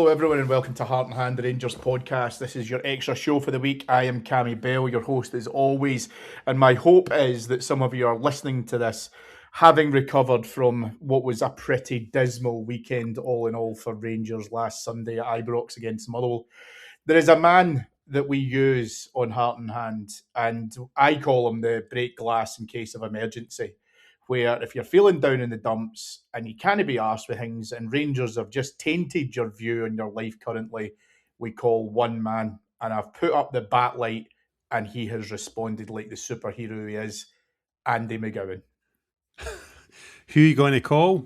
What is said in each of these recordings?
everyone, and welcome to Heart and Hand, the Rangers podcast. This is your extra show for the week. I am Cammy Bell, your host as always, and my hope is that some of you are listening to this having recovered from what was a pretty dismal weekend all in all for Rangers last Sunday at Ibrox against Motherwell. There is a man that we use on Heart and Hand, and I call him the break glass in case of emergency, where if you're feeling down in the dumps and you can't be arsed with things and Rangers have just tainted your view on your life currently, we call one man. And I've put up the bat light and he has responded like the superhero he is, Andy McGowan. Who are you going to call?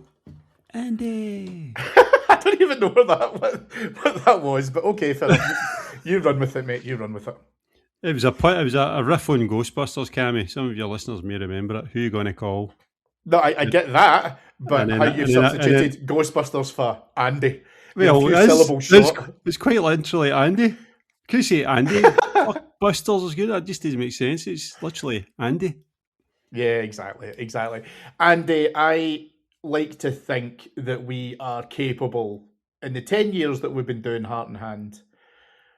Andy. I don't even know what that was, but okay, Phil. You run with it, mate. You run with it. It was a riff on Ghostbusters, Cammy. Some of your listeners may remember it. Who are you going to call? No, I get that, but how you've substituted Ghostbusters for Andy. Well, it's quite literally Andy. Could you say Andy? Busters is good. That just doesn't make sense. It's literally Andy. Yeah, exactly. Andy, I like to think that we are capable, in the 10 years that we've been doing Heart and Hand,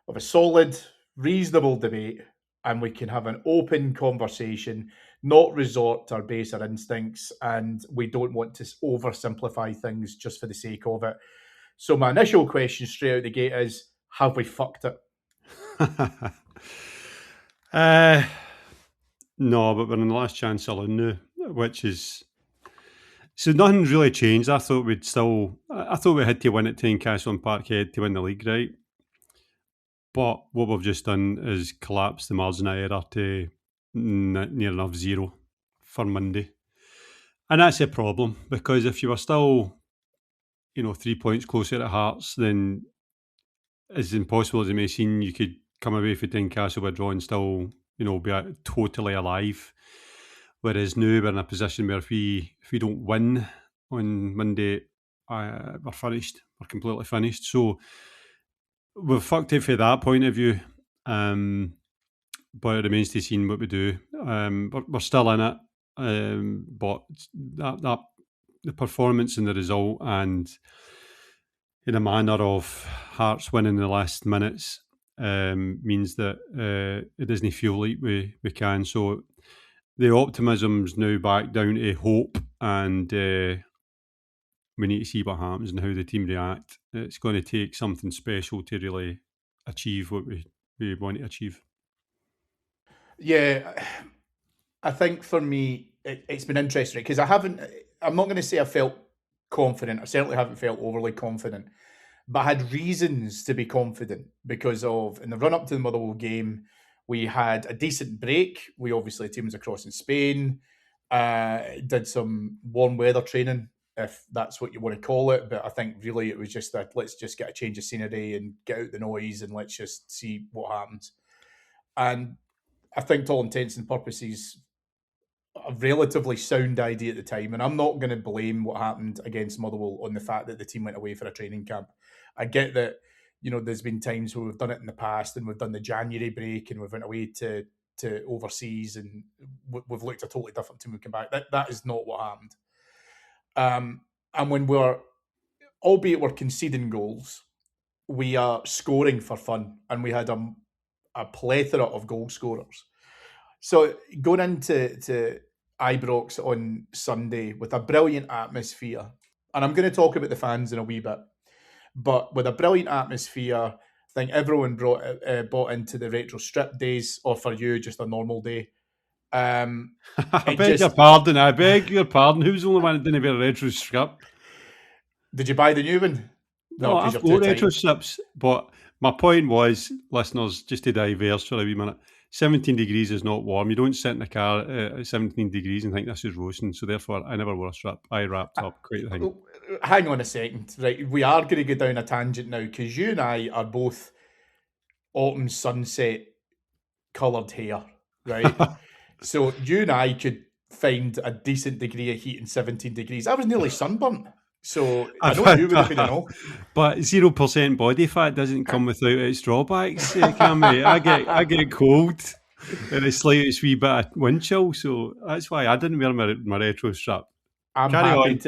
of a solid, reasonable debate, and we can have an open conversation, not resort to our baser instincts, and we don't want to oversimplify things just for the sake of it. So my initial question straight out the gate is, have we fucked it? No, but we're in the last chance saloon now, which is... So nothing's really changed. I thought we had to win at Tynecastle and Parkhead to win the league, right? But what we've just done is collapse the margin of error to near enough zero for Monday. And that's a problem, because if you were still, 3 points closer at Hearts, then as impossible as it may seem, you could come away from Tynecastle with a draw and still, be totally alive. Whereas now we're in a position where if we don't win on Monday, we're finished. We're completely finished. So we've fucked it from that point of view. But it remains to be seen what we do. We're still in it. But that the performance and the result and in a manner of Hearts winning the last minutes means that it doesn't feel like we can. So the optimism's now back down to hope, and we need to see what happens and how the team react. It's going to take something special to really achieve what we want to achieve. Yeah, I think for me, it's been interesting because I'm not going to say I felt confident. I certainly haven't felt overly confident, but I had reasons to be confident because of, in the run-up to the Motherwell game, we had a decent break. We obviously, teams across in Spain, did some warm weather training, if that's what you want to call it. But I think really it was just that let's just get a change of scenery and get out the noise and let's just see what happens. And I think to all intents and purposes, a relatively sound idea at the time. And I'm not going to blame what happened against Motherwell on the fact that the team went away for a training camp. I get that, there's been times where we've done it in the past and we've done the January break and we've went away to overseas and we've looked at a totally different team. We come back. That is not what happened. And when albeit we're conceding goals, we are scoring for fun, and we had a plethora of goal scorers. So going into Ibrox on Sunday with a brilliant atmosphere, and I'm going to talk about the fans in a wee bit, but with a brilliant atmosphere, I think everyone bought into the retro strip days, or for you, just a normal day. I beg your pardon. Who's the only one that didn't have a retro strip? Did you buy the new one? No, I've got retro strips, but my point was, listeners, just to diverse for a wee minute, 17 degrees is not warm. You don't sit in the car at 17 degrees and think this is roasting. So therefore, I never wore a strip. I wrapped up quite the thing. Hang on a second. Right, we are going to go down a tangent now because you and I are both autumn sunset coloured hair, right? So you and I could find a decent degree of heat in 17 degrees. I was nearly sunburnt. So I know you would have been enough. But 0% body fat doesn't come without its drawbacks, Cammy. I get cold and the slightest wee bit of wind chill, so that's why I didn't wear my retro strap. Back on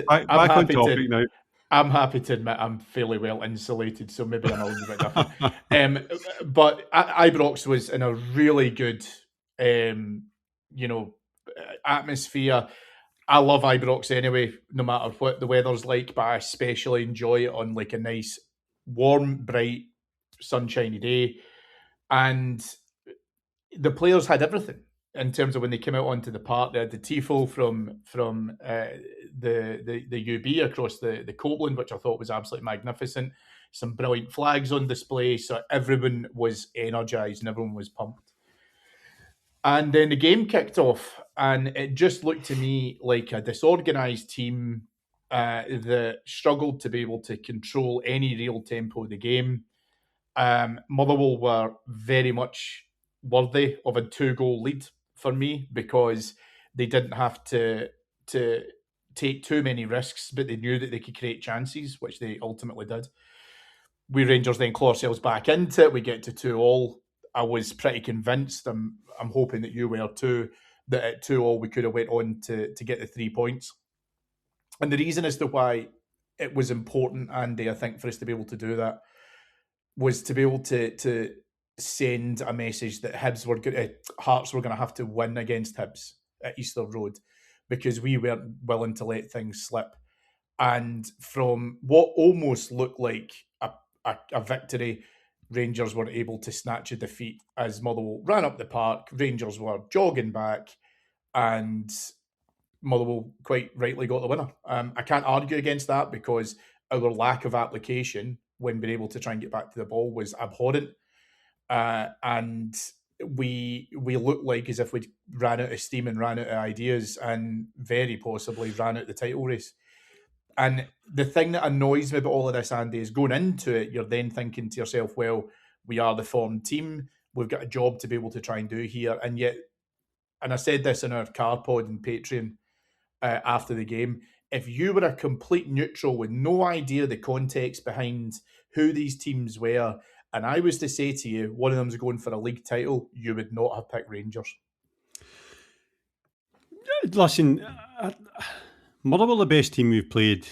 topic now. I'm happy to admit I'm fairly well insulated, so maybe I'm a little bit different. But Ibrox was in a really good, you know, atmosphere. I love Ibrox anyway, no matter what the weather's like, but I especially enjoy it on like a nice, warm, bright, sunshiny day. And the players had everything in terms of when they came out onto the park. They had the tifo from the UB across the Copeland, which I thought was absolutely magnificent. Some brilliant flags on display, so everyone was energised and everyone was pumped. And then the game kicked off, and it just looked to me like a disorganised team that struggled to be able to control any real tempo of the game. Motherwell were very much worthy of a 2-goal lead for me because they didn't have to take too many risks, but they knew that they could create chances, which they ultimately did. We Rangers then claw ourselves back into it. We get to 2-2. I was pretty convinced. I'm hoping that you were too. That at 2-2 we could have went on to get the 3 points. And the reason as to why it was important, Andy, I think, for us to be able to do that was to be able to send a message that Hearts were going to have to win against Hibs at Easter Road because we weren't willing to let things slip. And from what almost looked like a victory, Rangers were able to snatch a defeat as Motherwell ran up the park. Rangers were jogging back, and Motherwell quite rightly got the winner. I can't argue against that because our lack of application when we're able to try and get back to the ball was abhorrent, and we looked like as if we ran out of steam and ran out of ideas, and very possibly ran out the title race. And the thing that annoys me about all of this, Andy, is going into it, you're then thinking to yourself, well, we are the formed team. We've got a job to be able to try and do here. And yet, and I said this in our car pod and Patreon after the game, if you were a complete neutral with no idea the context behind who these teams were, and I was to say to you, one of them's going for a league title, you would not have picked Rangers. Listen, Motherwell the best team we've played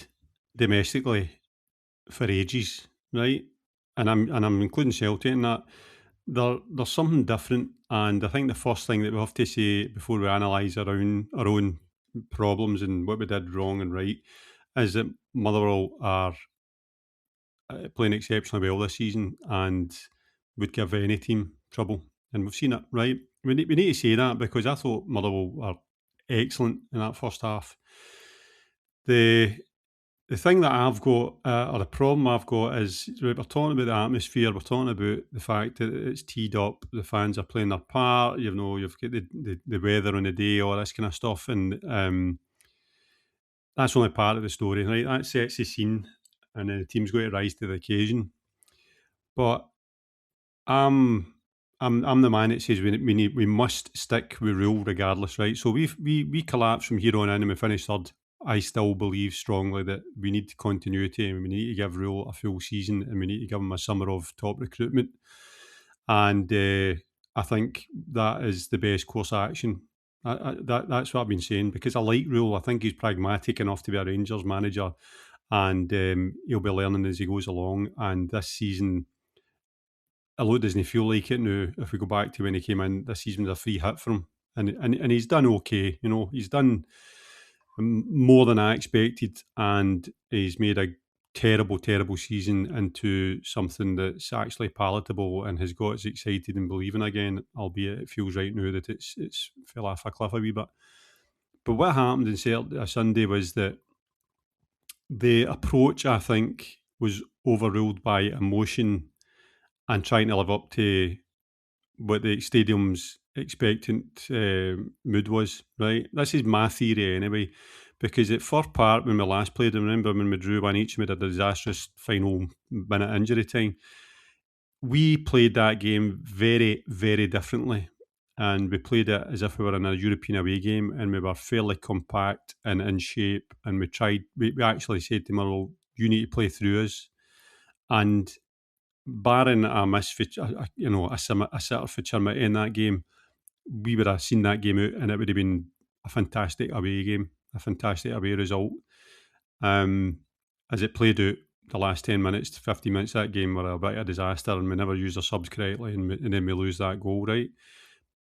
domestically for ages, right? And I'm including Celtic in that. There's something different, and I think the first thing that we have to say before we analyse our own problems and what we did wrong and right is that Motherwell are playing exceptionally well this season and would give any team trouble, and we've seen it, right? We need to say that because I thought Motherwell were excellent in that first half. The thing that I've got, or the problem I've got, is we're talking about the atmosphere. We're talking about the fact that it's teed up. The fans are playing their part. You know, you've got the weather on the day, all this kind of stuff, and that's only part of the story, right? That sets the scene, and then the team's going to rise to the occasion. But I'm the man that says we must stick with rule regardless, right? So we collapse from here on in and we finish third. I still believe strongly that we need continuity and we need to give Rule a full season and we need to give him a summer of top recruitment. And I think that is the best course of action. That's what I've been saying because I like Rule. I think he's pragmatic enough to be a Rangers manager and he'll be learning as he goes along. And this season, although it doesn't feel like it now, if we go back to when he came in, this season was a free hit for him. And he's done okay. You know, he's done more than I expected, and he's made a terrible, terrible season into something that's actually palatable and has got us excited and believing again, albeit it feels right now that it's fell off a cliff a wee bit. But what happened on Sunday was that the approach, I think, was overruled by emotion and trying to live up to what the stadium's expectant mood was, right? This is my theory anyway, because at Fir Park, when we last played, I remember when we drew 1 each and we had a disastrous final minute injury time, we played that game very, very differently. And we played it as if we were in a European away game and we were fairly compact and in shape. And we actually said to Murrow, you need to play through us. And barring a miss for, a sitter for Chermity in that game, we would have seen that game out and it would have been a fantastic away game, a fantastic away result. as it played out, the last 10 minutes to 15 minutes of that game were a bit of a disaster, and we never used our subs correctly, and then we lose that goal, right?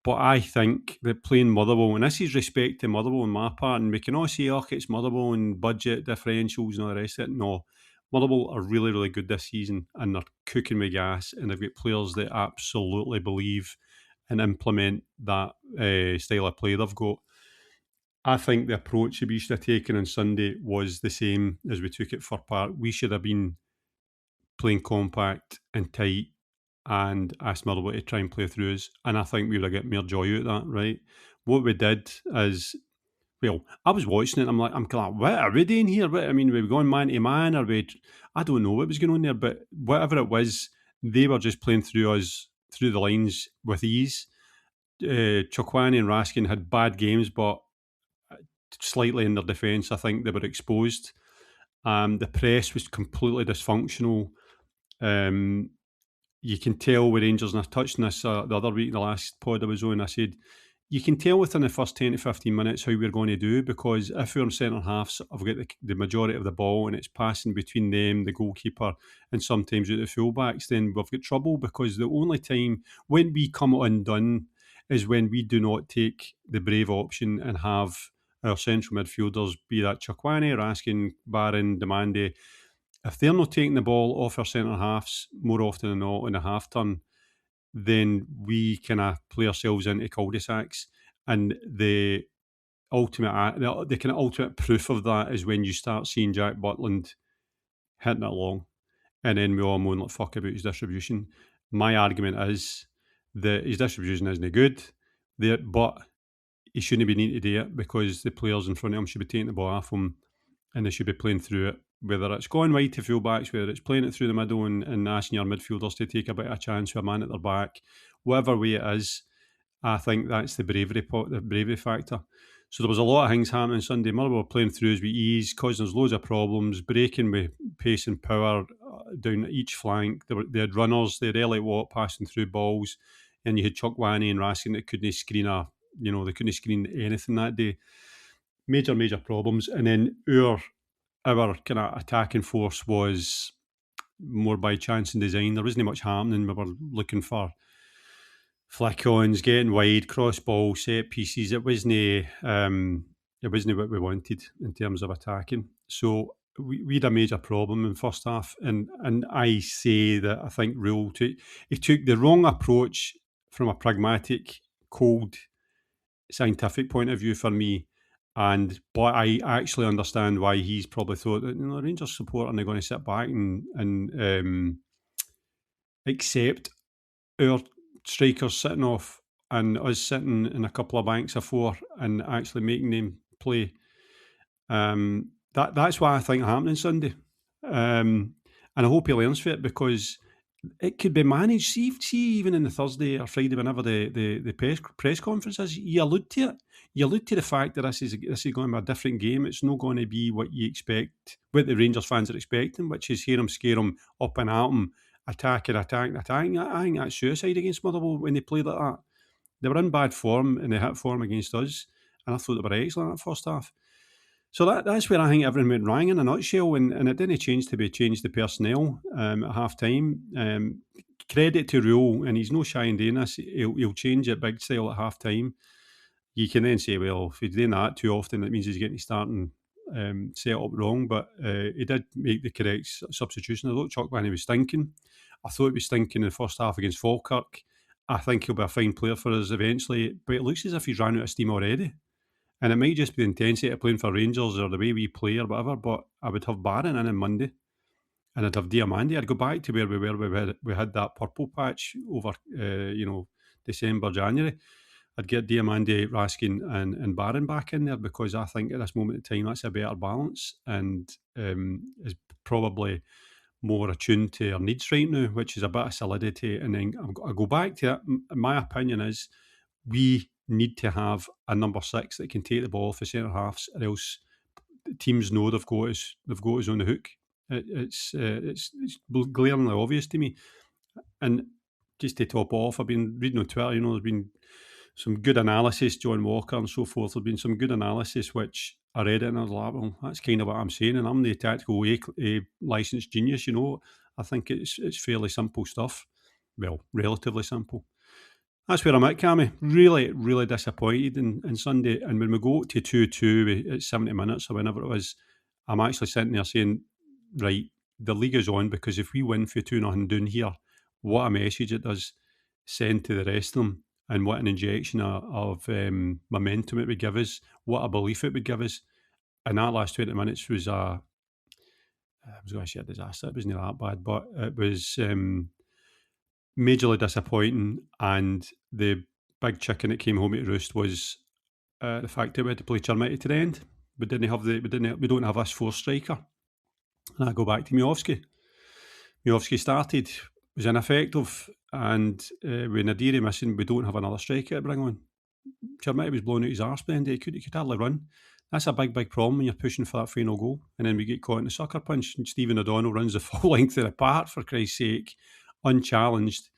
But I think that playing Motherwell, and this is respect to Motherwell on my part, and we can all say, oh, it's Motherwell and budget differentials and all the rest of it. No, Motherwell are really, really good this season, and they're cooking with gas, and they've got players that absolutely believe and implement that style of play they've got. I think the approach that we should have taken on Sunday was the same as we took it for Park. We should have been playing compact and tight and asked Motherwell to try and play through us. And I think we would have got more joy out of that, right? What we did is, well, I was watching it. I'm like, what are we doing here? I mean, we were going man to man, or I don't know what was going on there, but whatever it was, they were just playing through us, through the lines with ease. Chukwani and Raskin had bad games, but slightly in their defence, I think they were exposed. The press was completely dysfunctional. You can tell with Rangers, and I touched on this the other week, the last pod I was on, I said, you can tell within the first 10 to 15 minutes how we're going to do, because if our centre halves have got the majority of the ball and it's passing between them, the goalkeeper, and sometimes out the fullbacks, then we've got trouble, because the only time when we come undone is when we do not take the brave option and have our central midfielders, be that Chukwani, Raskin, Barron, Demande. If they're not taking the ball off our centre halves more often than not in a half turn, then we kind of play ourselves into cul-de-sacs. And the kind of ultimate proof of that is when you start seeing Jack Butland hitting it long, and then we all moan like fuck about his distribution. My argument is that his distribution isn't good, but he shouldn't be needing to do it, because the players in front of him should be taking the ball off him, and they should be playing through it. Whether it's going wide to fullbacks, whether it's playing it through the middle and asking your midfielders to take a bit of a chance with a man at their back, whatever way it is, I think that's the bravery factor. So there was a lot of things happening Sunday. Motherwell were playing through us with ease, causing us loads of problems, breaking with pace and power down each flank. They had runners, they had Elliot Watt passing through balls, and you had Chukwani and Raskin that couldn't screen they couldn't screen anything that day. Major problems. And then our kind of attacking force was more by chance and design. There wasn't much happening. We were looking for flick-ons, getting wide, cross ball, set pieces. It wasn't what we wanted in terms of attacking. So we had a major problem in first half, and I say that I think Rule he took the wrong approach from a pragmatic, cold, scientific point of view for me. But I actually understand why he's probably thought that Rangers support are going to sit back and accept our strikers sitting off and us sitting in a couple of banks of four and actually making them play. That's why I think happening Sunday. And I hope he learns from it, because it could be managed. See even in the Thursday or Friday, whenever the press conference is, you allude to it. You allude to the fact that this is going to be a different game. It's not going to be what you expect, what the Rangers fans are expecting, which is hear them, scare them, up and at them, attacking. I think that's suicide against Motherwell when they played like that. They were in bad form and they hit form against us, and I thought they were excellent at first half. So that's where I think everything went wrong in a nutshell, and it didn't change the personnel at half time. Credit to Rule, and he's no shy in doing this. He'll change it big style at half time. You can then say, well, if he's doing that too often, it means he's getting his starting set up wrong. But he did make the correct substitution. I thought Chukwani was stinking. I thought he was stinking in the first half against Falkirk. I think he'll be a fine player for us eventually, but it looks as if he's ran out of steam already. And it might just be the intensity of playing for Rangers or the way we play or whatever, but I would have Barron in on Monday, and I'd have Diamandi. I'd go back to where we were. We had that purple patch over, December, January. I'd get Diamandi, Raskin and Barron back in there, because I think at this moment in time that's a better balance and is probably more attuned to our needs right now, which is a bit of solidity. And then I go back to it. My opinion is we need to have a number 6 that can take the ball for centre halves, or else teams know they've got us on the hook. It's glaringly obvious to me. And just to top off, I've been reading on Twitter, there's been some good analysis, John Walker and so forth. There's been some good analysis which I read it and I was like, well, that's kind of what I'm saying, and I'm the tactical licensed genius, I think it's fairly simple stuff. Well, relatively simple. That's where I'm at, Cammy. Really, really disappointed in Sunday. And when we go to 2-2 at 70 minutes or whenever it was, I'm actually sitting there saying, right, the league is on, because if we win for 2-0 down here, what a message it does send to the rest of them, and what an injection of momentum it would give us, what a belief it would give us. And that last 20 minutes was I was going to say a disaster. It wasn't that bad, but it was majorly disappointing. And the big chicken that came home to roost was the fact that we had to play Chermity to the end. We don't have this fourth striker. And I go back to Miovski. Miovski started, was ineffective, and with Nadiri missing, we don't have another striker to bring on. Chermity was blowing out his arse behind it. He could hardly run. That's a big, big problem when you're pushing for that final goal. And then we get caught in the sucker punch, and Stephen O'Donnell runs the full length of the park, for Christ's sake, unchallenged.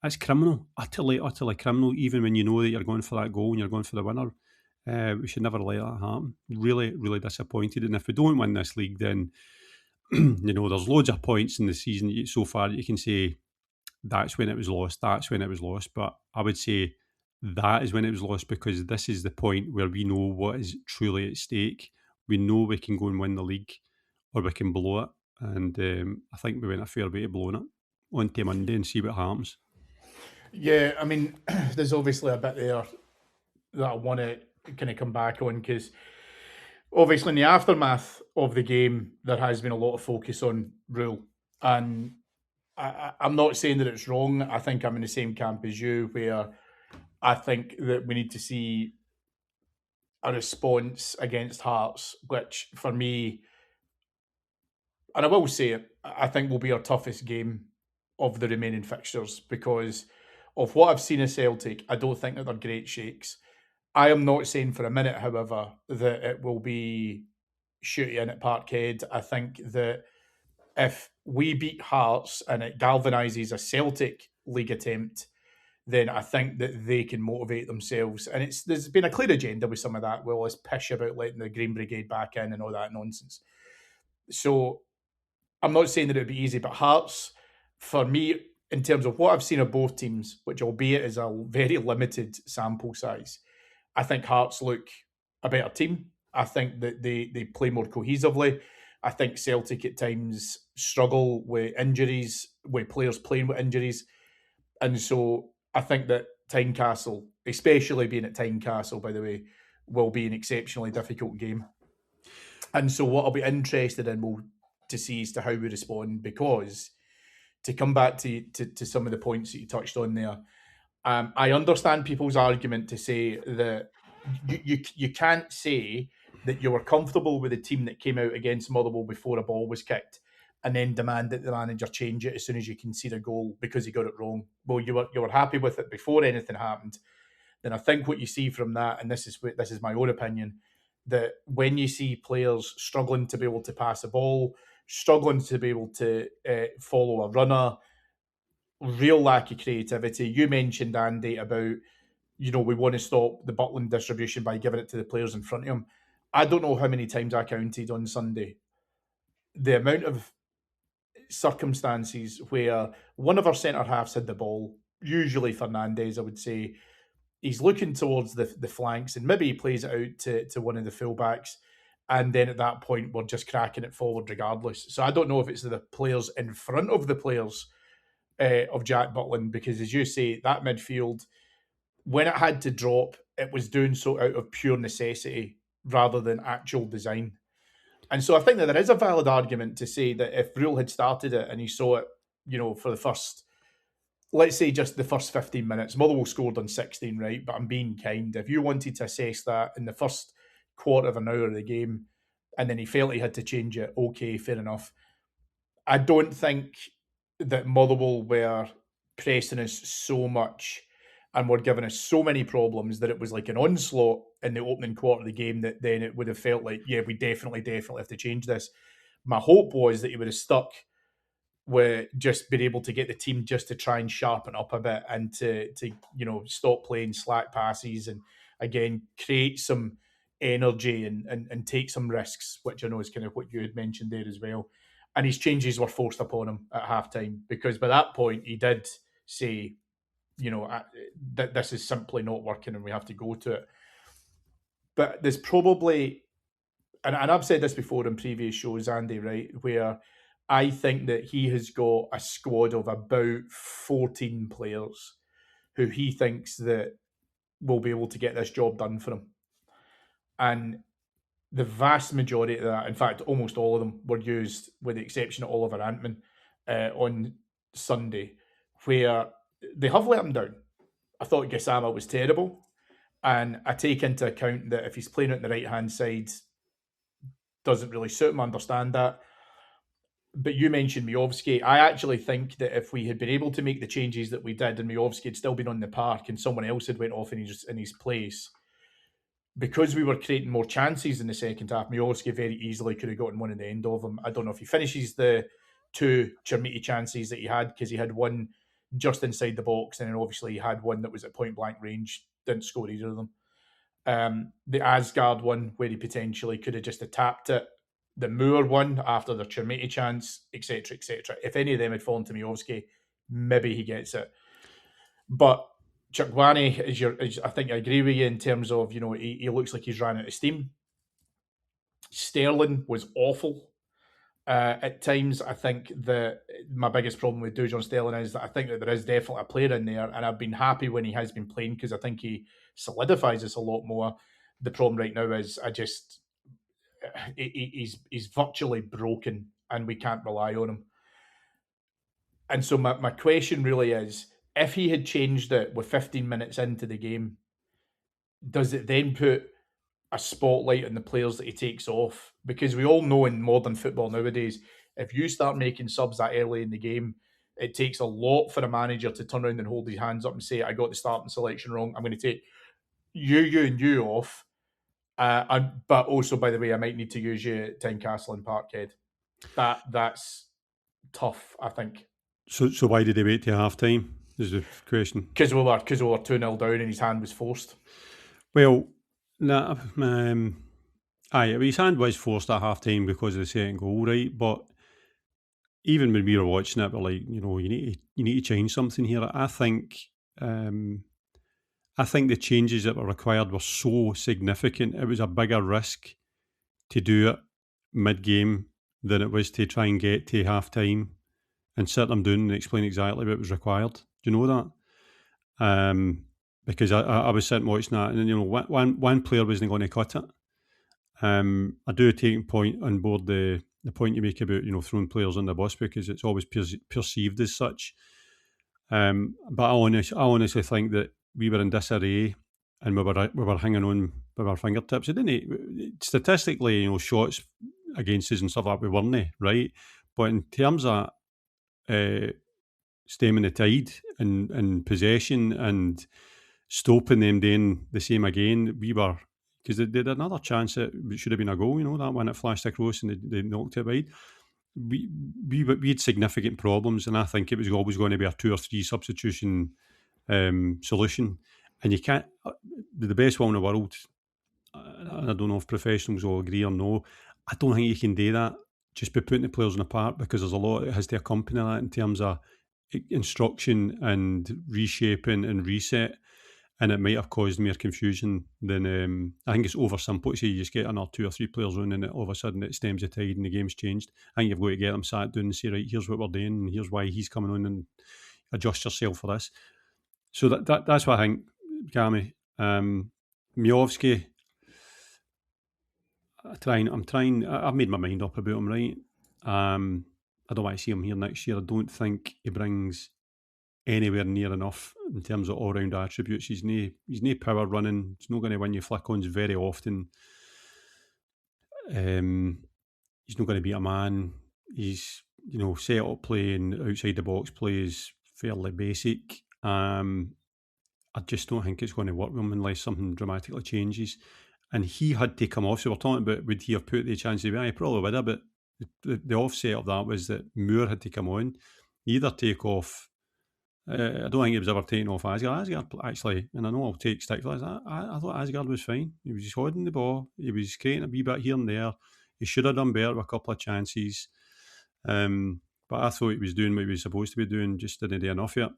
That's criminal, utterly, utterly criminal, even when you know that you're going for that goal and you're going for the winner. We should never let that happen. Really, really disappointed. And if we don't win this league, then, there's loads of points in the season so far that you can say, that's when it was lost, But I would say that is when it was lost, because this is the point where we know what is truly at stake. We know we can go and win the league, or we can blow it. And I think we went a fair way to blowing it. On to Monday and see what happens. Yeah, I mean, there's obviously a bit there that I want to kind of come back on, because obviously in the aftermath of the game, there has been a lot of focus on Rule. And I'm not saying that it's wrong. I think I'm in the same camp as you, where I think that we need to see a response against Hearts, which for me, and I will say it, I think will be our toughest game of the remaining fixtures, because of what I've seen of Celtic. I don't think that they're great shakes. I am not saying for a minute, however, that it will be shooty in at Parkhead. I think that if we beat Hearts and it galvanises a Celtic league attempt, then I think that they can motivate themselves. And there's been a clear agenda with some of that. Well, let's pish about letting the Green Brigade back in and all that nonsense. So I'm not saying that it would be easy, but Hearts, for me, in terms of what I've seen of both teams, which albeit is a very limited sample size, I think Hearts look a better team. I think that they play more cohesively. I think Celtic at times struggle with injuries, with players playing with injuries. And so I think that Tynecastle, especially being at Tynecastle, by the way, will be an exceptionally difficult game. And so what I'll be interested in to see as to how we respond, because to come back to some of the points that you touched on there, I understand people's argument to say that you can't say that you were comfortable with the team that came out against Motherwell before a ball was kicked and then demand that the manager change it as soon as you concede a goal because he got it wrong. Well, you were happy with it before anything happened. Then I think what you see from that, and this is my own opinion, that when you see players struggling to be able to pass a ball, struggling to be able to follow a runner, real lack of creativity. You mentioned, Andy, about, we want to stop the Butland distribution by giving it to the players in front of him. I don't know how many times I counted on Sunday the amount of circumstances where one of our centre halves had the ball, usually Fernandes, I would say. He's looking towards the flanks and maybe he plays it out to one of the fullbacks. And then at that point, we're just cracking it forward regardless. So I don't know if it's the players in front of the players of Jack Butland, because as you say, that midfield, when it had to drop, it was doing so out of pure necessity rather than actual design. And so I think that there is a valid argument to say that if Rule had started it and he saw it, for the first, let's say just the first 15 minutes, Motherwell scored on 16, right? But I'm being kind. If you wanted to assess that in the first quarter of an hour of the game and then he felt he had to change it, okay, fair enough. I don't think that Motherwell were pressing us so much and were giving us so many problems that it was like an onslaught in the opening quarter of the game that then it would have felt like, yeah, we definitely have to change this. My hope was that he would have stuck with just being able to get the team just to try and sharpen up a bit and to stop playing slack passes and again create some energy and take some risks, which I know is kind of what you had mentioned there as well. And his changes were forced upon him at halftime because by that point he did say, that this is simply not working and we have to go to it. But there's probably, and I've said this before in previous shows, Andy, right, where I think that he has got a squad of about 14 players who he thinks that will be able to get this job done for him. And the vast majority of that, in fact, almost all of them were used, with the exception of Oliver Antman, on Sunday, where they have let him down. I thought Gassama was terrible. And I take into account that if he's playing on the right-hand side, doesn't really suit him, I understand that. But you mentioned Miovski. I actually think that if we had been able to make the changes that we did and Miovski had still been on the park and someone else had went off in his place, because we were creating more chances in the second half, Miovski very easily could have gotten one in the end of them. I don't know if he finishes the 2 Chermiti chances that he had, because he had one just inside the box and then obviously he had one that was at point blank range, didn't score either of them. The Asgard one where he potentially could have just tapped it, the Moore one after the Chermiti chance, etc., etc. If any of them had fallen to Miovski, maybe he gets it. But Chukwani, I think I agree with you in terms of, he looks like he's ran out of steam. Sterling was awful at times. I think that my biggest problem with Dujon Sterling is that I think that there is definitely a player in there, and I've been happy when he has been playing because I think he solidifies us a lot more. The problem right now is he's virtually broken and we can't rely on him. And so my question really is, if he had changed it with 15 minutes into the game, does it then put a spotlight on the players that he takes off? Because we all know in modern football nowadays, if you start making subs that early in the game, it takes a lot for a manager to turn around and hold his hands up and say, I got the starting selection wrong. I'm going to take you and you off. But also, by the way, I might need to use you at Tynecastle and Parkhead. That's tough, I think. So why did he wait till half time? Is the question. Because we were 2-0 down and his hand was forced. Well, his hand was forced at half time because of the second goal, right? But even when we were watching it, we're like, you need to change something here. I think the changes that were required were so significant. It was a bigger risk to do it mid-game than it was to try and get to half-time and sit them down and explain exactly what was required. Do you know that? Because I was sitting watching that, and one player wasn't going to cut it. I do take point on board the point you make about throwing players on the bus, because it's always perceived as such. But I honestly think that we were in disarray and we were hanging on with our fingertips. It didn't statistically, shots against us and stuff like that, we weren't, right? But in terms of stemming the tide and possession and stopping them doing the same again, we were, because they had another chance that should have been a goal, that one that flashed across and they knocked it wide. We had significant problems, and I think it was always going to be a 2 or 3 substitution solution. And you can't, the best one in the world, I don't know if professionals will agree or no, I don't think you can do that just by putting the players in the park, because there's a lot that has to accompany that in terms of instruction and reshaping and reset. And it might have caused more confusion than I think it's oversimple to say you just get another 2 or 3 players on and all of a sudden it stems the tide and the game's changed. I think you've got to get them sat down and say, right, here's what we're doing and here's why he's coming on, and adjust yourself for this. So that's what I think, Cammy. Miovski, I've made my mind up about him, right? I don't want to see him here next year. I don't think he brings anywhere near enough in terms of all-round attributes. He's no power running. He's not going to win you flick-ons very often. He's not going to beat a man. He's, set up play and outside the box play is fairly basic. I just don't think it's going to work with him unless something dramatically changes. And he had to come off. So we're talking about, would he have put the chances away? He probably would have, but the offset of that was that Moore had to come on, either take off. I don't think he was ever taken off Asgard. Asgard actually, and I know I'll take stick for this. I thought Asgard was fine. He was just holding the ball. He was creating a wee bit here and there. He should have done better with a couple of chances. But I thought he was doing what he was supposed to be doing, just didn't do enough yet.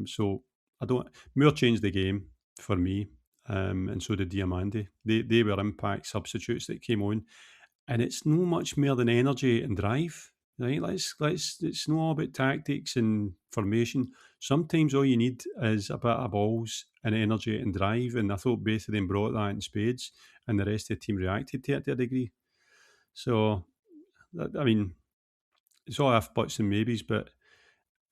So I don't. Moore changed the game for me, and so did Diamandi. They were impact substitutes that came on, and it's no much more than energy and drive. Right? Let's. It's not all about tactics and formation. Sometimes all you need is a bit of balls and energy and drive, and I thought both of them brought that in spades, and the rest of the team reacted to it to a degree. So, I mean, it's all if buts and maybes, but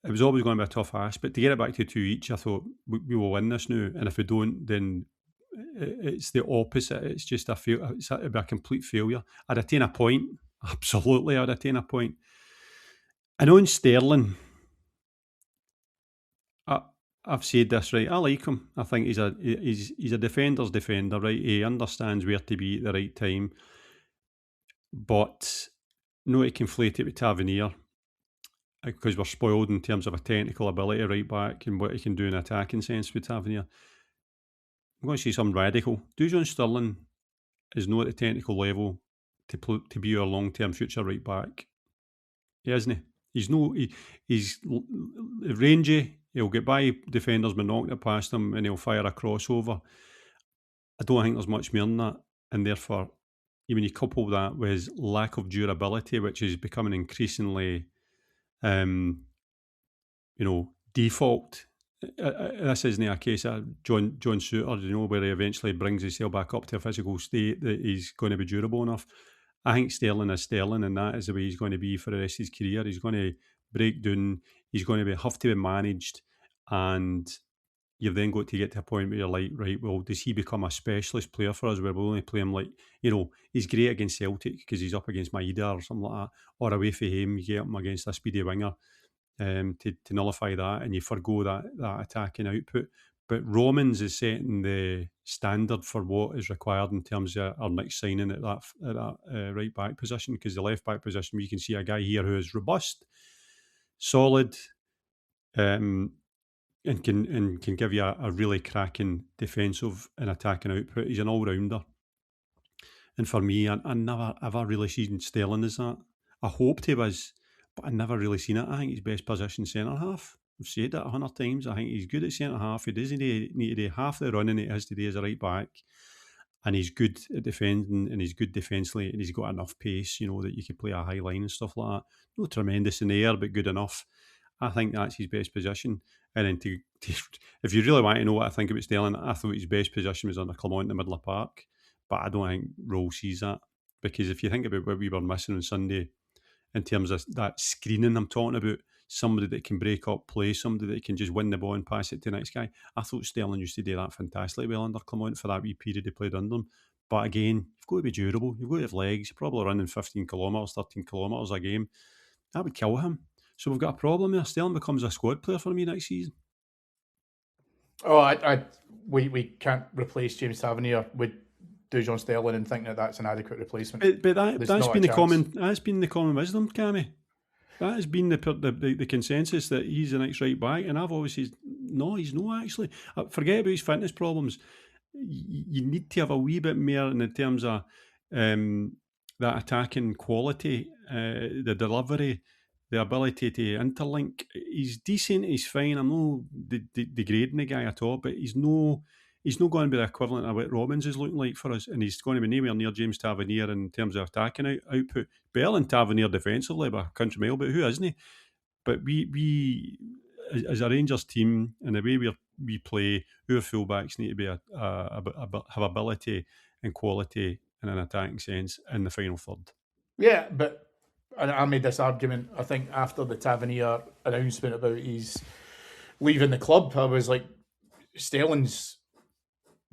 it was always going to be a tough ask. But to get it back to 2 each, I thought we will win this now, and if we don't, then it's the opposite. It's just it'd be a complete failure. I'd attain a point. Absolutely, I'd attain a point. And on Sterling, I've said this, right. I like him. I think he's a defender's defender, right. He understands where to be at the right time, but not to conflate it with Tavernier, because we're spoiled in terms of a technical ability right back and what he can do in attacking sense with Tavernier. I'm going to say something radical. Dujon Sterling is not at the technical level to be our long-term future right back. He isn't. He's rangy. He'll get by defenders by knocking it past him, and he'll fire a crossover. I don't think there's much more than that, and therefore, when you couple that with his lack of durability, which is becoming increasingly, default. This isn't a case of John Suter, where he eventually brings himself back up to a physical state that he's going to be durable enough. I think Sterling is Sterling, and that is the way he's going to be for the rest of his career. He's going to break down. He's going to have to be managed, and you've then got to get to a point where you're like, right, well, does he become a specialist player for us, where we'll only play him like, he's great against Celtic because he's up against Maeda or something like that, or away from him, you get him against a speedy winger to nullify that, and you forgo that attacking output. But Romans is setting the standard for what is required in terms of our next signing at that right back position, because the left back position, we can see a guy here who is robust, solid, and can give you a really cracking defensive and attacking output. He's an all-rounder. And for me, I never ever really seen Sterling as that. I hoped he was, but I never really seen it. I think his best position centre-half. I've said that 100 times. I think he's good at centre-half. He doesn't need to do half the running he has to do as a right back. And he's good at defending, and he's good defensively, and he's got enough pace, that you could play a high line and stuff like that. Not tremendous in the air, but good enough. I think that's his best position. And then if you really want to know what I think about Sterling, I thought his best position was under Clermont in the middle of the park. But I don't think Roll sees that. Because if you think about what we were missing on Sunday, in terms of that screening I'm talking about, somebody that can break up play, somebody that can just win the ball and pass it to the next guy, I thought Sterling used to do that fantastically well under Clermont for that wee period he played under him. But again, you've got to be durable, you've got to have legs, you're probably running 15 kilometres, 13 kilometres a game. That would kill him. So we've got a problem there. Sterling becomes a squad player for me next season. Oh, we can't replace James Tavernier with Dujon Sterling and think that that's an adequate replacement. But that's been the common wisdom, Cammy. That has been the consensus that he's the next right back, and I've always said no, he's not actually. Forget about his fitness problems. You need to have a wee bit more in terms of that attacking quality, the delivery, the ability to interlink. He's decent, he's fine. I'm not degrading the guy at all, but he's no going to be the equivalent of what Robbins is looking like for us, and he's going to be nowhere near James Tavernier in terms of attacking output. Better than Tavernier defensively by a country mile, but who isn't he? But we as a Rangers team, and the way we play, our fullbacks need to be have ability and quality in an attacking sense in the final third. Yeah, but I made this argument, I think, after the Tavernier announcement about his leaving the club. I was like, Sterling's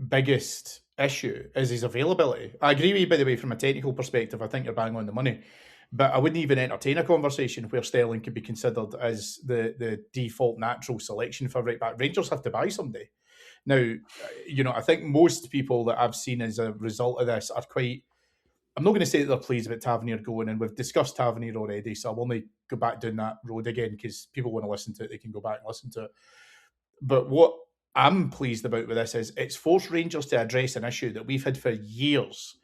biggest issue is his availability. I agree with you, by the way, from a technical perspective. I think you're bang on the money. But I wouldn't even entertain a conversation where Sterling could be considered as the default natural selection for right back. Rangers have to buy somebody. Now, I think most people that I've seen as a result of this are quite I'm not going to say that they're pleased about Tavernier going, and we've discussed Tavernier already, so I'll only go back down that road again because people want to listen to it, they can go back and listen to it. But what I'm pleased about with this is it's forced Rangers to address an issue that we've had for years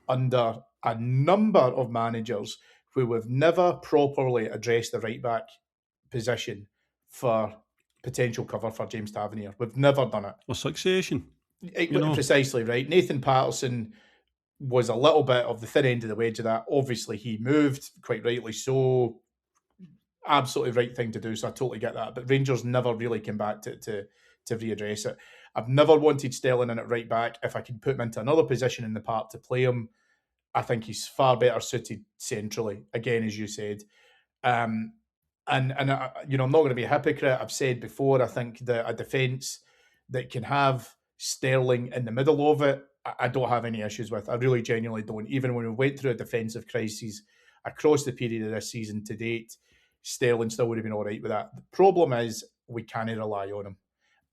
under a number of managers who have never properly addressed the right back position for potential cover for James Tavernier. We've never done it. Or succession. Precisely right. Nathan Patterson was a little bit of the thin end of the wedge of that. Obviously, he moved, quite rightly so. Absolutely right thing to do, so I totally get that. But Rangers never really came back to readdress it. I've never wanted Sterling in at right back. If I could put him into another position in the park to play him, I think he's far better suited centrally, again, as you said. And I'm not going to be a hypocrite. I've said before, I think that a defence that can have Sterling in the middle of it, I don't have any issues with. I really genuinely don't. Even when we went through a defensive crisis across the period of this season to date, Sterling still would have been all right with that. The problem is we can't rely on him.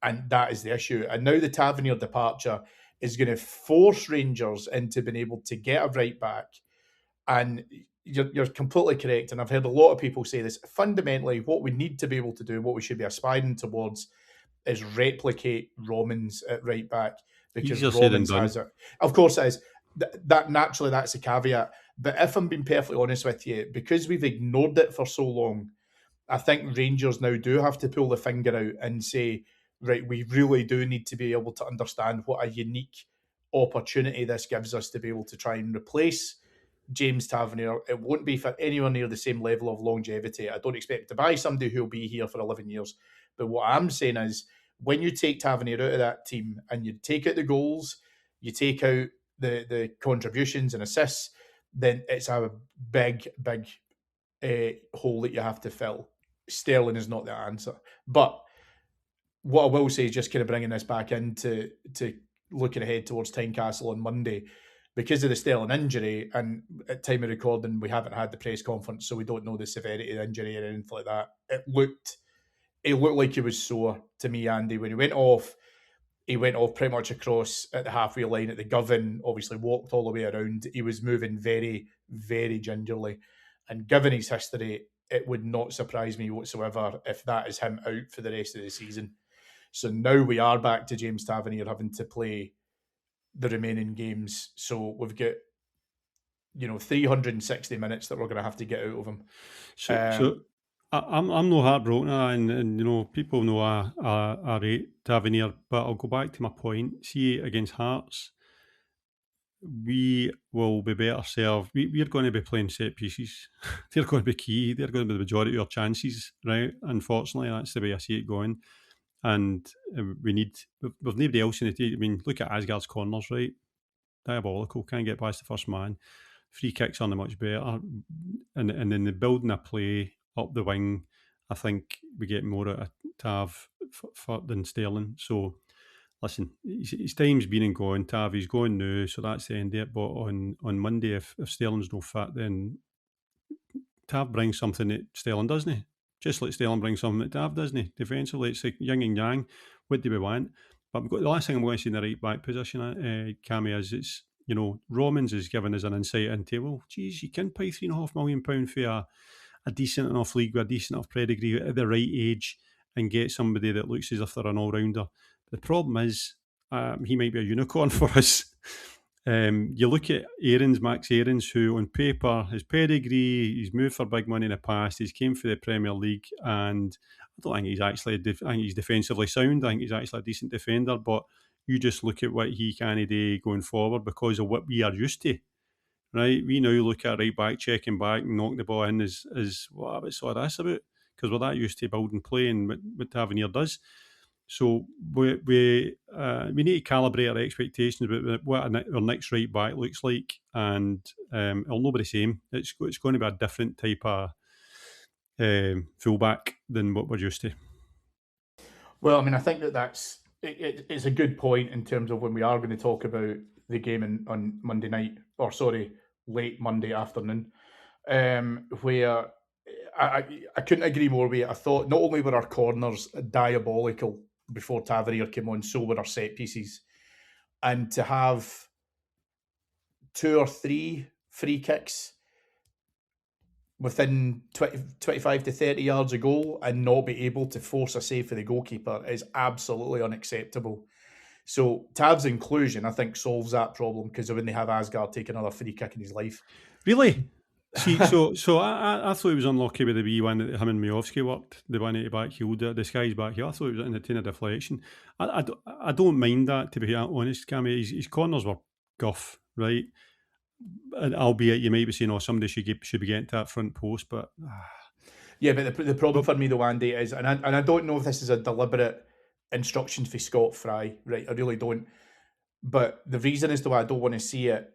And that is the issue. And now the Tavernier departure is going to force Rangers into being able to get a right back. And you're completely correct. And I've heard a lot of people say this. Fundamentally, what we need to be able to do, what we should be aspiring towards, is replicate Romans at right back. Because Romans has it. Of course it is. That naturally, that's a caveat. But if I'm being perfectly honest with you, because we've ignored it for so long, I think Rangers now do have to pull the finger out and say, right, we really do need to be able to understand what a unique opportunity this gives us to be able to try and replace James Tavernier. It won't be for anywhere near the same level of longevity. I don't expect to buy somebody who'll be here for 11 years. But what I'm saying is, when you take Tavernier out of that team and you take out the goals, you take out the contributions and assists, then it's a big hole that you have to fill. Sterling is not the answer. But what I will say is just kind of bringing this back into looking ahead towards Tynecastle on Monday, because of the Sterling injury, and at time of recording, we haven't had the press conference, so we don't know the severity of the injury or anything like that. It looked like he was sore to me, Andy. When he went off pretty much across at the halfway line at the Govan, obviously walked all the way around. He was moving very, very gingerly. And given his history, it would not surprise me whatsoever if that is him out for the rest of the season. So now we are back to James Tavernier having to play the remaining games. So we've got 360 minutes that we're going to have to get out of him. So I'm no heartbroken, and people know I rate Tavernier, but I'll go back to my point. See, against Hearts, we will be better served. We're going to be playing set pieces. They're going to be key. They're going to be the majority of our chances, right? Unfortunately, that's the way I see it going. And we've nobody else in the team. I mean, look at Asgard's corners, right? Diabolical. Can't get past the first man. Free kicks aren't much better. And then the building of play up the wing, I think we get more out of Tav than Sterling. So, listen, his time's been and gone. Tav, he's going now, so that's the end of it. But on Monday, if Sterling's no fit, then Tav brings something that Sterling doesn't. Just like Sterling brings something that Tav doesn't. Defensively, it's like yin and yang. What do we want? But the last thing I'm going to see in the right back position, Cammy, is it's, Romans is giving us an insight into, well, geez, you can pay £3.5 million for a decent enough league with a decent enough pedigree at the right age and get somebody that looks as if they're an all-rounder. The problem is, he might be a unicorn for us. You look at Max Aarons, who on paper, his pedigree, he's moved for big money in the past, he's came for the Premier League, and I don't think he's actually, I think he's defensively sound, I think he's actually a decent defender, but you just look at what he can do going forward because of what we are used to, right? We now look at right back, checking back and knocking the ball in as what's all this about? Because we're that used to building play and what Tavernier does. So we need to calibrate our expectations about what our next right back looks like, and it'll not be the same. It's going to be a different type of fullback than what we're used to. Well, I mean, I think it's a good point in terms of when we are going to talk about the game on Monday night, or sorry, late Monday afternoon, where I couldn't agree more with it. I thought not only were our corners diabolical before Tavernier came on, so were our set pieces. And to have 2 or 3 free kicks within 25 to 30 yards of goal and not be able to force a save for the goalkeeper is absolutely unacceptable. So Tav's inclusion, I think, solves that problem because when they have Asgard take another free kick in his life. Really? See, so I thought he was unlucky with the wee one that him and Miovski worked, the one at the back heel, the Sky's back heel. I thought he was in the tin of deflection. I don't mind that, to be honest, Cammy. His corners were guff, right? And albeit you might be saying, somebody should be getting to that front post, but... Yeah, but the problem for me, though, Andy, is, and I don't know if this is a deliberate instruction for Scott Fry, right? I really don't. But the reason as to why I don't want to see it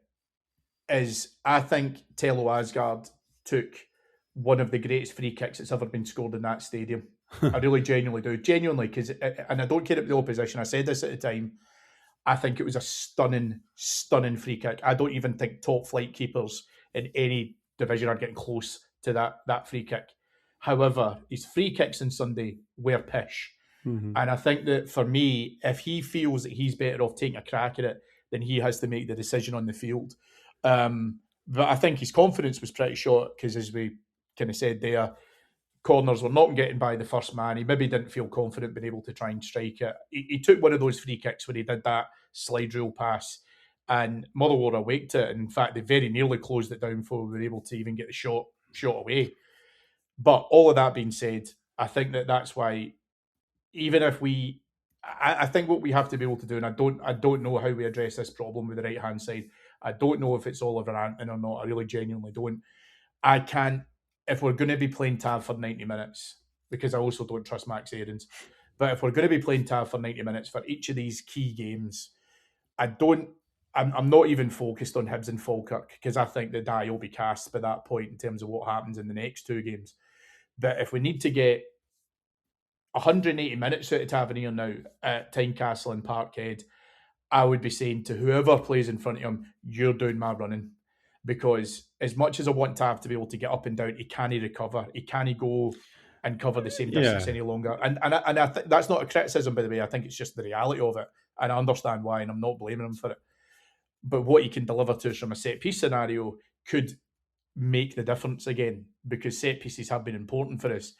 is I think Tello Asgard took one of the greatest free kicks that's ever been scored in that stadium. I really genuinely do. Genuinely, because, and I don't care about the opposition, I said this at the time, I think it was a stunning, stunning free kick. I don't even think top flight keepers in any division are getting close to that free kick. However, his free kicks on Sunday were pish. Mm-hmm. And I think that for me, if he feels that he's better off taking a crack at it, then he has to make the decision on the field. But I think his confidence was pretty short because, as we kind of said there, corners were not getting by the first man. He maybe didn't feel confident being able to try and strike it. He took one of those free kicks where he did that slide rule pass and Motherwell awake to it. In fact, they very nearly closed it down before we were able to even get the shot away. But all of that being said, I think that's why, even if I think what we have to be able to do, and I don't know how we address this problem with the right hand side. I don't know if it's Oliver Anton or not. I really genuinely don't. I can't, if we're going to be playing Tav for 90 minutes, because I also don't trust Max Aarons, but if we're going to be playing Tav for 90 minutes for each of these key games, I'm not even focused on Hibs and Falkirk because I think the die will be cast by that point in terms of what happens in the next two games. But if we need to get 180 minutes out of Tavernier now at Tynecastle and Parkhead, I would be saying to whoever plays in front of him, you're doing my running. Because as much as I want Tav to be able to get up and down, he can't recover. He can't go and cover the same distance any longer. And I think that's not a criticism, by the way. I think it's just the reality of it. And I understand why, and I'm not blaming him for it. But what he can deliver to us from a set-piece scenario could make the difference again, because set-pieces have been important for us.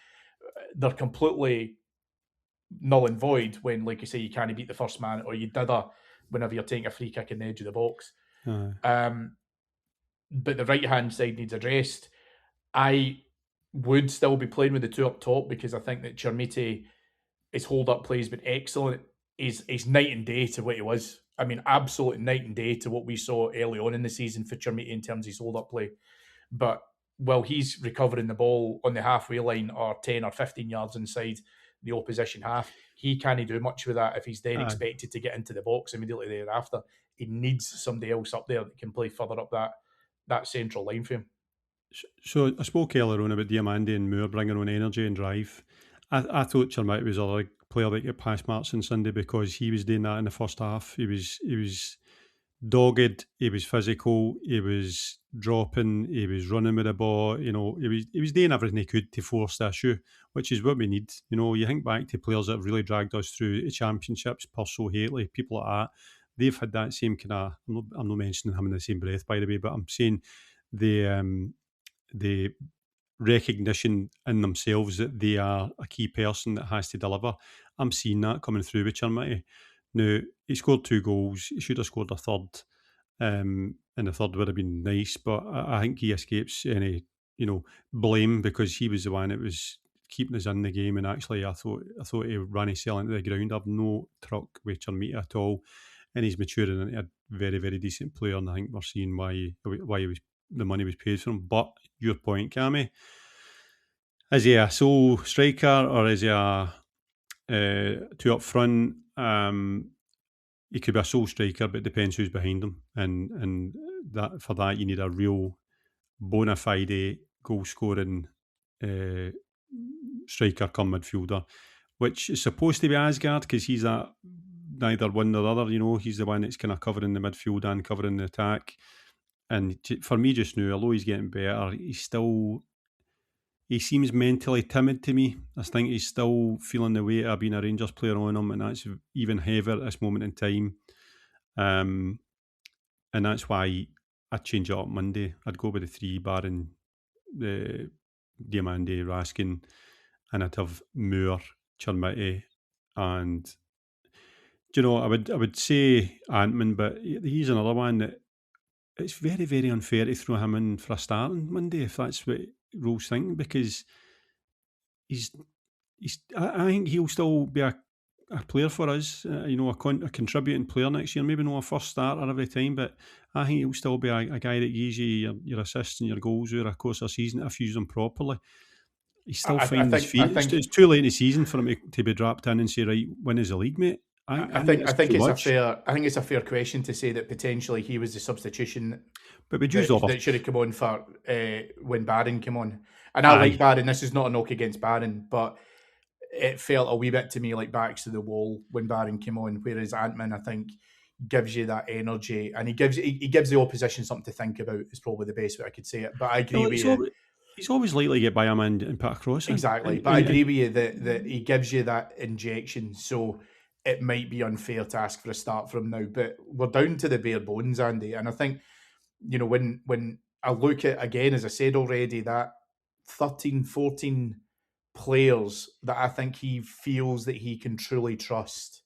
They're completely null and void when, like you say, you can't beat the first man, or you did whenever you're taking a free kick in the edge of the box. But the right-hand side needs addressed. I would still be playing with the two up top because I think that Chermiti, his hold-up play has been excellent. He's night and day to what he was. I mean, absolute night and day to what we saw early on in the season for Chermiti in terms of his hold-up play. But while he's recovering the ball on the halfway line or 10 or 15 yards inside the opposition half, he can't do much with that if he's then expected to get into the box immediately thereafter. He needs somebody else up there that can play further up that central line for him. So I spoke earlier on about Diamandi and Moore bringing on energy and drive. I thought Chermiti was a player that got past marks on Sunday because he was doing that in the first half. He was dogged, he was physical, he was dropping, he was running with the ball. He was doing everything he could to force the issue, which is what we need. You think back to players that have really dragged us through the championships, Purcell, Haitley, people like that. They've had that same kind of. I'm not mentioning him in the same breath, by the way, but I'm saying the recognition in themselves that they are a key person that has to deliver. I'm seeing that coming through with Chermiti. Now, he scored 2 goals. He should have scored a third. And the third would have been nice, but I think he escapes any, blame because he was the one that was keeping us in the game. And actually, I thought he ran his cell into the ground. I've no truck with Chermiti at all. And he's maturing into a very, very decent player. And I think we're seeing why he was the money was paid for him. But your point, Cammy, is he a sole striker or is he a two up front? He could be a sole striker, but it depends who's behind him. And that for that you need a real bona fide goal scoring striker come midfielder, which is supposed to be Asgard because he's that neither one nor the other. He's the one that's kind of covering the midfield and covering the attack. And for me just now, although he's getting better, he seems mentally timid to me. I think he's still feeling the weight of being a Rangers player on him, and that's even heavier at this moment in time. And that's why I'd change it up Monday. I'd go with the 3 barring the Diamande, Raskin, and I'd have Moore, Chermiti, and do you know, I would say Antman, but he's another one that it's very, very unfair to throw him in for a start on Monday if that's what Rowe's thinking, because he's I think he'll still be a player for us, a contributing player next year. Maybe not a first starter every time, but I think he'll still be a guy that gives you your assists and your goals over the course of the season if you use them properly. He's still finding his feet. It's too late in the season for him to be dropped in and say, right, win as a league, mate. I think it's a fair question to say that potentially he was the substitution, but that should have come on for when Barron came on. And I like Barron. This is not a knock against Barron, but it felt a wee bit to me like backs to the wall when Barron came on. Whereas Antman, I think, gives you that energy, and he gives the opposition something to think about. Is probably the best way I could say it. But I agree with you. He's always likely to get by a man and put a cross in. Exactly. But I agree with you that he gives you that injection. So it might be unfair to ask for a start from now, but we're down to the bare bones, Andy. And I think, when I look at, again, as I said already, that 13, 14 players that I think he feels that he can truly trust,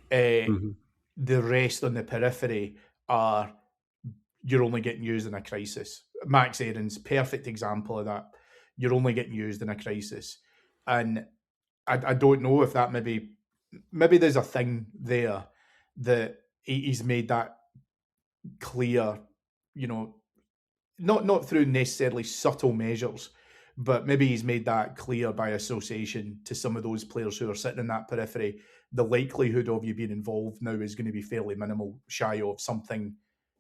the rest on the periphery you're only getting used in a crisis. Max Aaron's perfect example of that. You're only getting used in a crisis. And I don't know if that maybe there's a thing there that he's made that clear, not through necessarily subtle measures, but maybe he's made that clear by association to some of those players who are sitting in that periphery. The likelihood of you being involved now is going to be fairly minimal, shy of something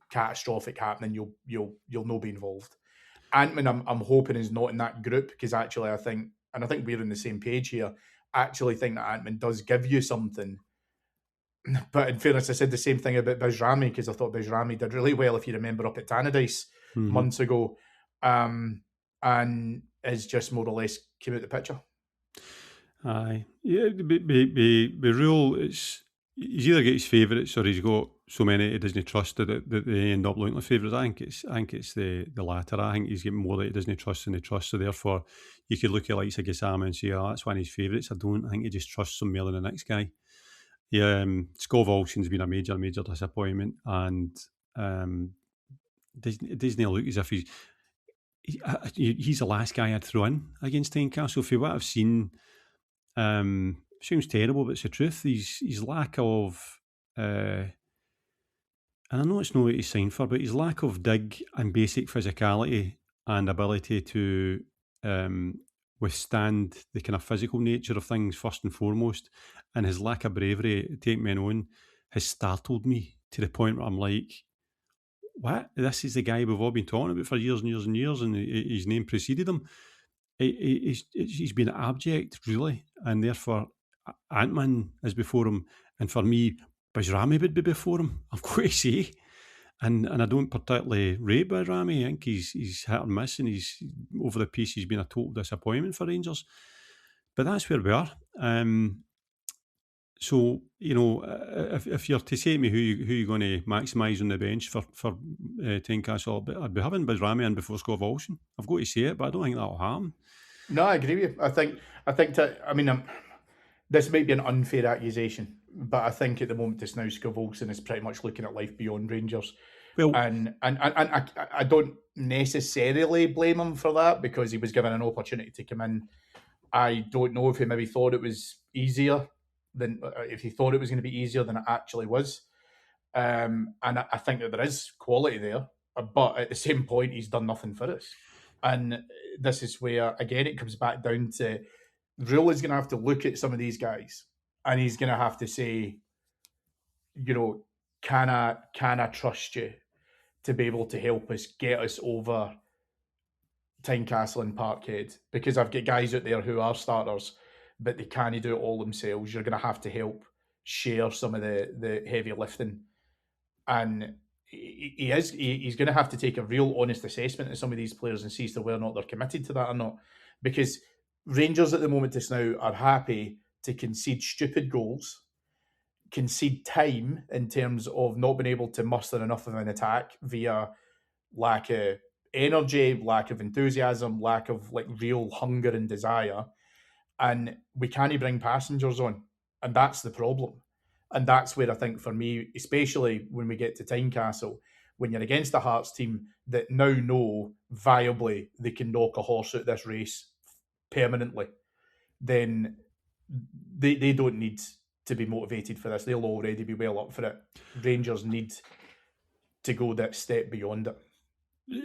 catastrophic happening. You'll not be involved. Antman, I'm hoping, is not in that group, because actually I think we're on the same page here. Actually think that Antman does give you something. But in fairness, I said the same thing about Bajrami, because I thought Bajrami did really well, if you remember, up at Tynecastle months ago, and is just more or less came out the picture. Aye, yeah. The rule is he's either got his favourites or he's got so many he doesn't trust that they end up looking like favourites. I think it's the latter. I think he's getting more that he doesn't trust than he trusts. So therefore, you could look at likes of Gassama and say, "Oh, that's one of his favourites." I think he just trusts him more than the next guy. Yeah, Scott Olsen's been a major disappointment, and it doesn't look as if he's the last guy I'd throw in against Tynecastle. For what I've seen, sounds terrible, but it's the truth. His lack of, and I know it's not what he's signed for, but his lack of dig and basic physicality and ability to withstand the kind of physical nature of things first and foremost, and his lack of bravery to take men on has startled me to the point where I'm like, what? This is the guy we've all been talking about for years and years and years, and his name preceded him. He's been abject, really, and therefore Antman is before him, and for me, Bajrami would be before him, I've got to say. And I don't particularly rate Bajrami. I think he's hit and miss, and he's over the piece. He's been a total disappointment for Rangers. But that's where we are. So, if you're to say to me who you're going to maximise on the bench for Tynecastle, I'd be having Bajrami in before Scott Olsen. I've got to say it, but I don't think that'll happen. No, I agree with you. I think this might be an unfair accusation, but I think at the moment just now, Scott Olsen is pretty much looking at life beyond Rangers. Well, and I don't necessarily blame him for that, because he was given an opportunity to come in. I don't know if he maybe thought it was easier than if he thought it was going to be easier than it actually was. And I think that there is quality there, but at the same point, he's done nothing for us. And this is where, again, it comes back down to Rule is going to have to look at some of these guys, and he's going to have to say, can I trust you to be able to help us get us over Tynecastle and Parkhead? Because I've got guys out there who are starters, but they can't do it all themselves. You're going to have to help share some of the heavy lifting. And he's going to have to take a real honest assessment of some of these players and see as to whether or not they're committed to that or not. Because Rangers at the moment just now are happy to concede stupid goals, concede time in terms of not being able to muster enough of an attack via lack of energy, lack of enthusiasm, lack of like real hunger and desire, and we can't bring passengers on, and that's the problem. And that's where I think for me, especially when we get to Tynecastle, when you're against a Hearts team that now know viably they can knock a horse out this race permanently, then they don't need to be motivated for this. They'll already be well up for it. Rangers need to go that step beyond it.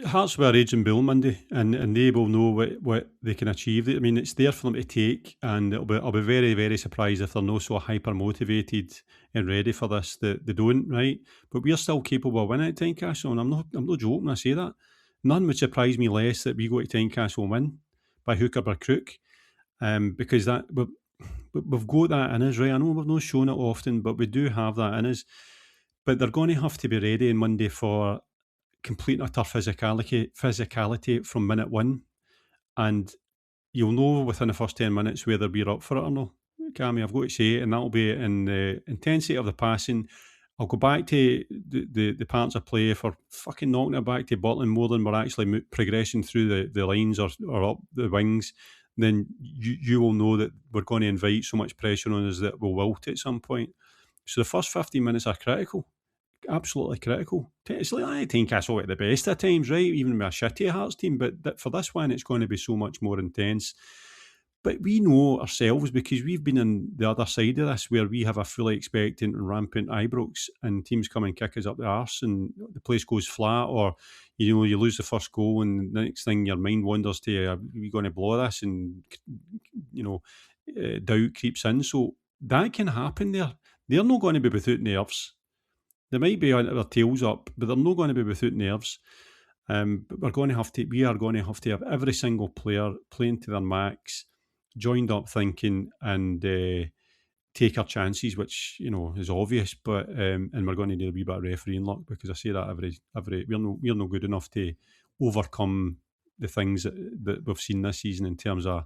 Hearts were a raging bull Monday, and they will know what they can achieve. I mean, it's there for them to take, and I'll be very, very surprised if they're not so hyper motivated and ready for this that they don't, right? But we're still capable of winning at Tynecastle, and I'm not joking when I say that. None would surprise me less that we go to Tynecastle and win by hook or by crook, because we've got that in us, right? I know we've not shown it often, but we do have that in us. But they're going to have to be ready on Monday for complete and utter physicality from minute one, and you'll know within the first 10 minutes whether we're up for it or not. Cammy, I've got to say, and that'll be in the intensity of the passing. I'll go back to the parts of play for fucking knocking it back to bottling more than we're actually progressing through the lines or up the wings. Then you will know that we're going to invite so much pressure on us that we'll wilt at some point. So the first 15 minutes are critical. Absolutely critical. It's like Tynecastle at the best at times, right? Even with a shitty Hearts team, but for this one, it's going to be so much more intense. But we know ourselves, because we've been on the other side of this, where we have a fully expectant and rampant Ibrox, and teams come and kick us up the arse, and the place goes flat, or you lose the first goal, and the next thing your mind wanders to, are we going to blow this? And doubt creeps in. So that can happen there. They're not going to be without nerves. They might be on their tails up, but they're not going to be without nerves. But we are going to have to have every single player playing to their max, joined up thinking, and take our chances, which is obvious. But and we're going to need a wee bit of refereeing luck, because I say that every we're no good enough to overcome the things that we've seen this season in terms of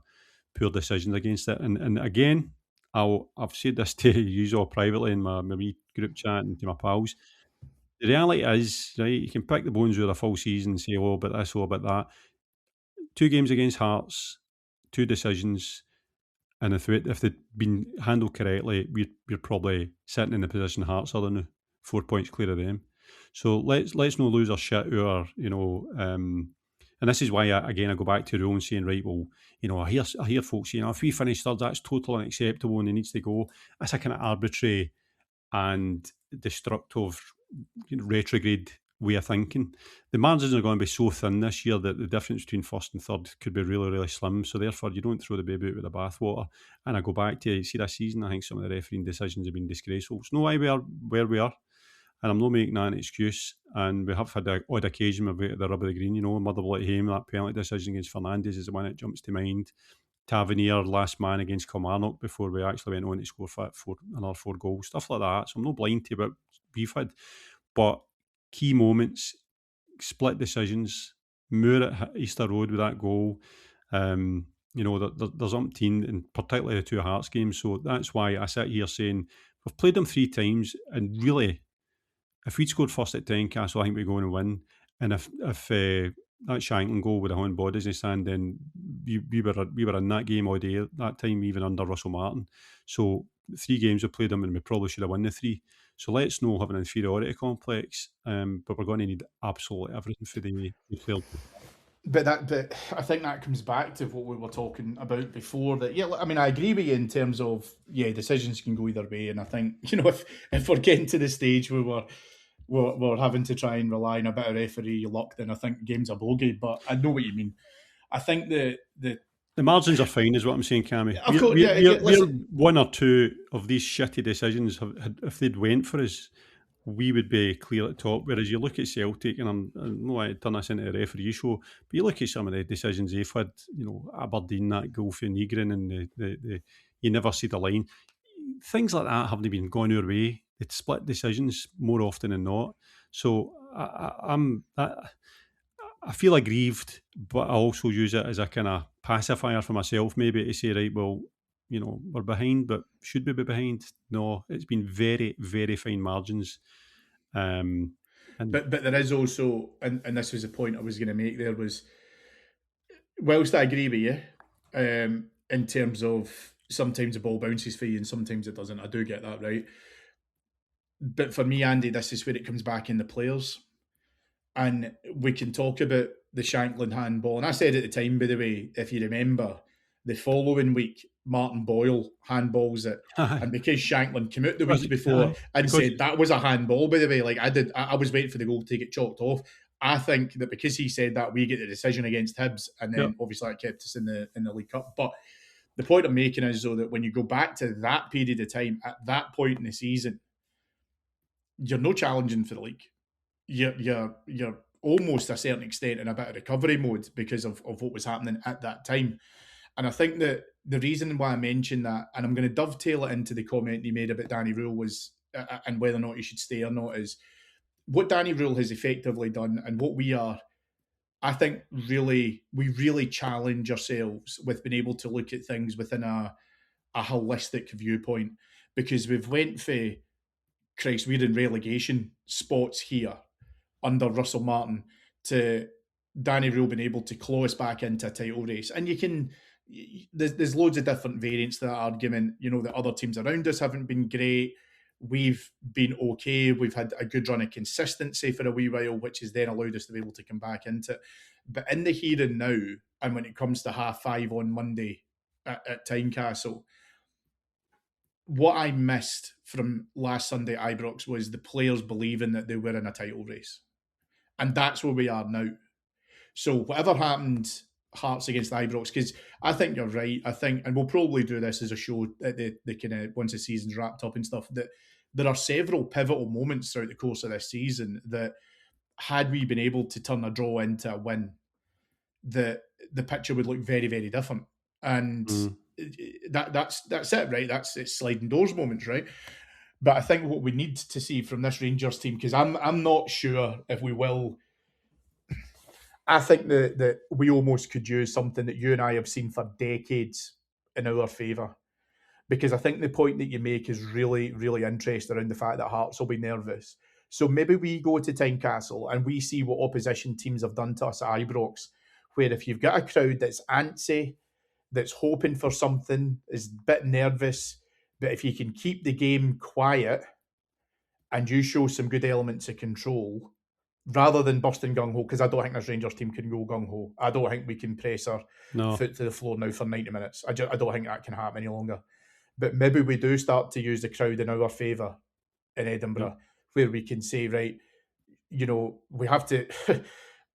poor decisions against it. And again, I've said this to you all privately in my wee group chat and to my pals. The reality is, right, you can pick the bones with a full season and say, oh, about this, oh, about that. 2 games against Hearts, 2 decisions, and if they'd been handled correctly, we're probably sitting in the position Hearts are now, 4 points clear of them. So let's not lose our shit or and this is why I go back to Rowan saying, right, well, I hear folks saying, if we finish third, that's totally unacceptable and he needs to go. That's a kind of arbitrary and destructive, retrograde way of thinking. The margins are going to be so thin this year that the difference between first and third could be really, really slim. So therefore, you don't throw the baby out with the bathwater. And I go back to, see, this season, I think some of the refereeing decisions have been disgraceful. It's no why we are where we are. And I'm not making that an excuse. And we have had an odd occasion with the rub of the green, Motherwell at home, that penalty decision against Fernandes is the one that jumps to mind. Tavernier, last man against Kilmarnock before we actually went on to score another 4 goals, stuff like that. So I'm not blind to what we've had. But key moments, split decisions, Moore at Easter Road with that goal. There's umpteen, and particularly the 2 Hearts games. So that's why I sit here saying we've played them 3 times, and really, if we'd scored first at Tynecastle, I think we're going to win. And if that Shankland goal with the hand bodies in his hand, then we were in that game all day that time, even under Russell Martin. So 3 games we played them, and we probably should have won the 3. So let's not have an inferiority complex, but we're going to need absolutely everything for the field. But I think that comes back to what we were talking about before. That I mean, I agree with you in terms of decisions can go either way, and I think if we're getting to the stage where we're having to try and rely on a bit of referee luck, then I think game's a bogey. But I know what you mean. I think the margins are fine, is what I'm saying, Cammy. Of course, we're 1 or 2 of these shitty decisions. If they'd went for us, we would be clear at the top. Whereas you look at Celtic, and I'm not going to turn this into a referee show, but you look at some of the decisions they've had. Aberdeen, that goal for Negrin, and the you never see the line. Things like that haven't been going our way. It's split decisions more often than not. So I feel aggrieved, but I also use it as a kind of pacifier for myself, maybe, to say, right, well, we're behind, but should we be behind? No, it's been very, very fine margins. But there is also, and this was the point I was going to make there, was whilst I agree with you in terms of sometimes the ball bounces for you and sometimes it doesn't. I do get that, right? But for me, Andy, this is where it comes back in the players. And we can talk about the Shankland handball. And I said at the time, by the way, if you remember, the following week, Martin Boyle handballs it. And because Shankland came out the week before and said that was a handball, by the way, like I was waiting for the goal to get chalked off. I think that because he said that, we get the decision against Hibs, and then obviously that kept us in the League Cup. But the point I'm making is, though, that when you go back to that period of time, at that point in the season, you're no challenging for the league. You're almost to a certain extent in a bit of recovery mode because of what was happening at that time. And I think that the reason why I mentioned that, and I'm going to dovetail it into the comment he made about Danny Rule, was and whether or not he should stay or not, is what Danny Rule has effectively done, and what we are, I think, we really challenge ourselves with being able to look at things within a holistic viewpoint, because we've went for, Christ, we're in relegation spots here under Russell Martin, to Danny Rule being able to claw us back into a title race. And there's loads of different variants to that argument. You know, the other teams around us haven't been great. We've been okay. We've had a good run of consistency for a wee while, which has then allowed us to be able to come back into it. But in the here and now, and when it comes to 5:30 on Monday at Tynecastle, what I missed from last Sunday at Ibrox was the players believing that they were in a title race. And that's where we are now. So whatever happened, Hearts against Ibrox, because I think you're right. I think, and we'll probably do this as a show at the kind of once the season's wrapped up and stuff, that there are several pivotal moments throughout the course of this season that, had we been able to turn a draw into a win, the picture would look very, very different. And that's it, right? It's sliding doors moments, right? But I think what we need to see from this Rangers team, because I'm not sure if we will. I think that we almost could use something that you and I have seen for decades in our favour. Because I think the point that you make is really, really interesting around the fact that Hearts will be nervous. So maybe we go to Tynecastle and we see what opposition teams have done to us at Ibrox, where if you've got a crowd that's antsy, that's hoping for something, is a bit nervous, but if you can keep the game quiet and you show some good elements of control, rather than busting gung-ho, because I don't think this Rangers team can go gung-ho. I don't think we can press our foot to the floor now for 90 minutes. I don't think that can happen any longer. But maybe we do start to use the crowd in our favour in Edinburgh, where we can say, right, you know, we have to...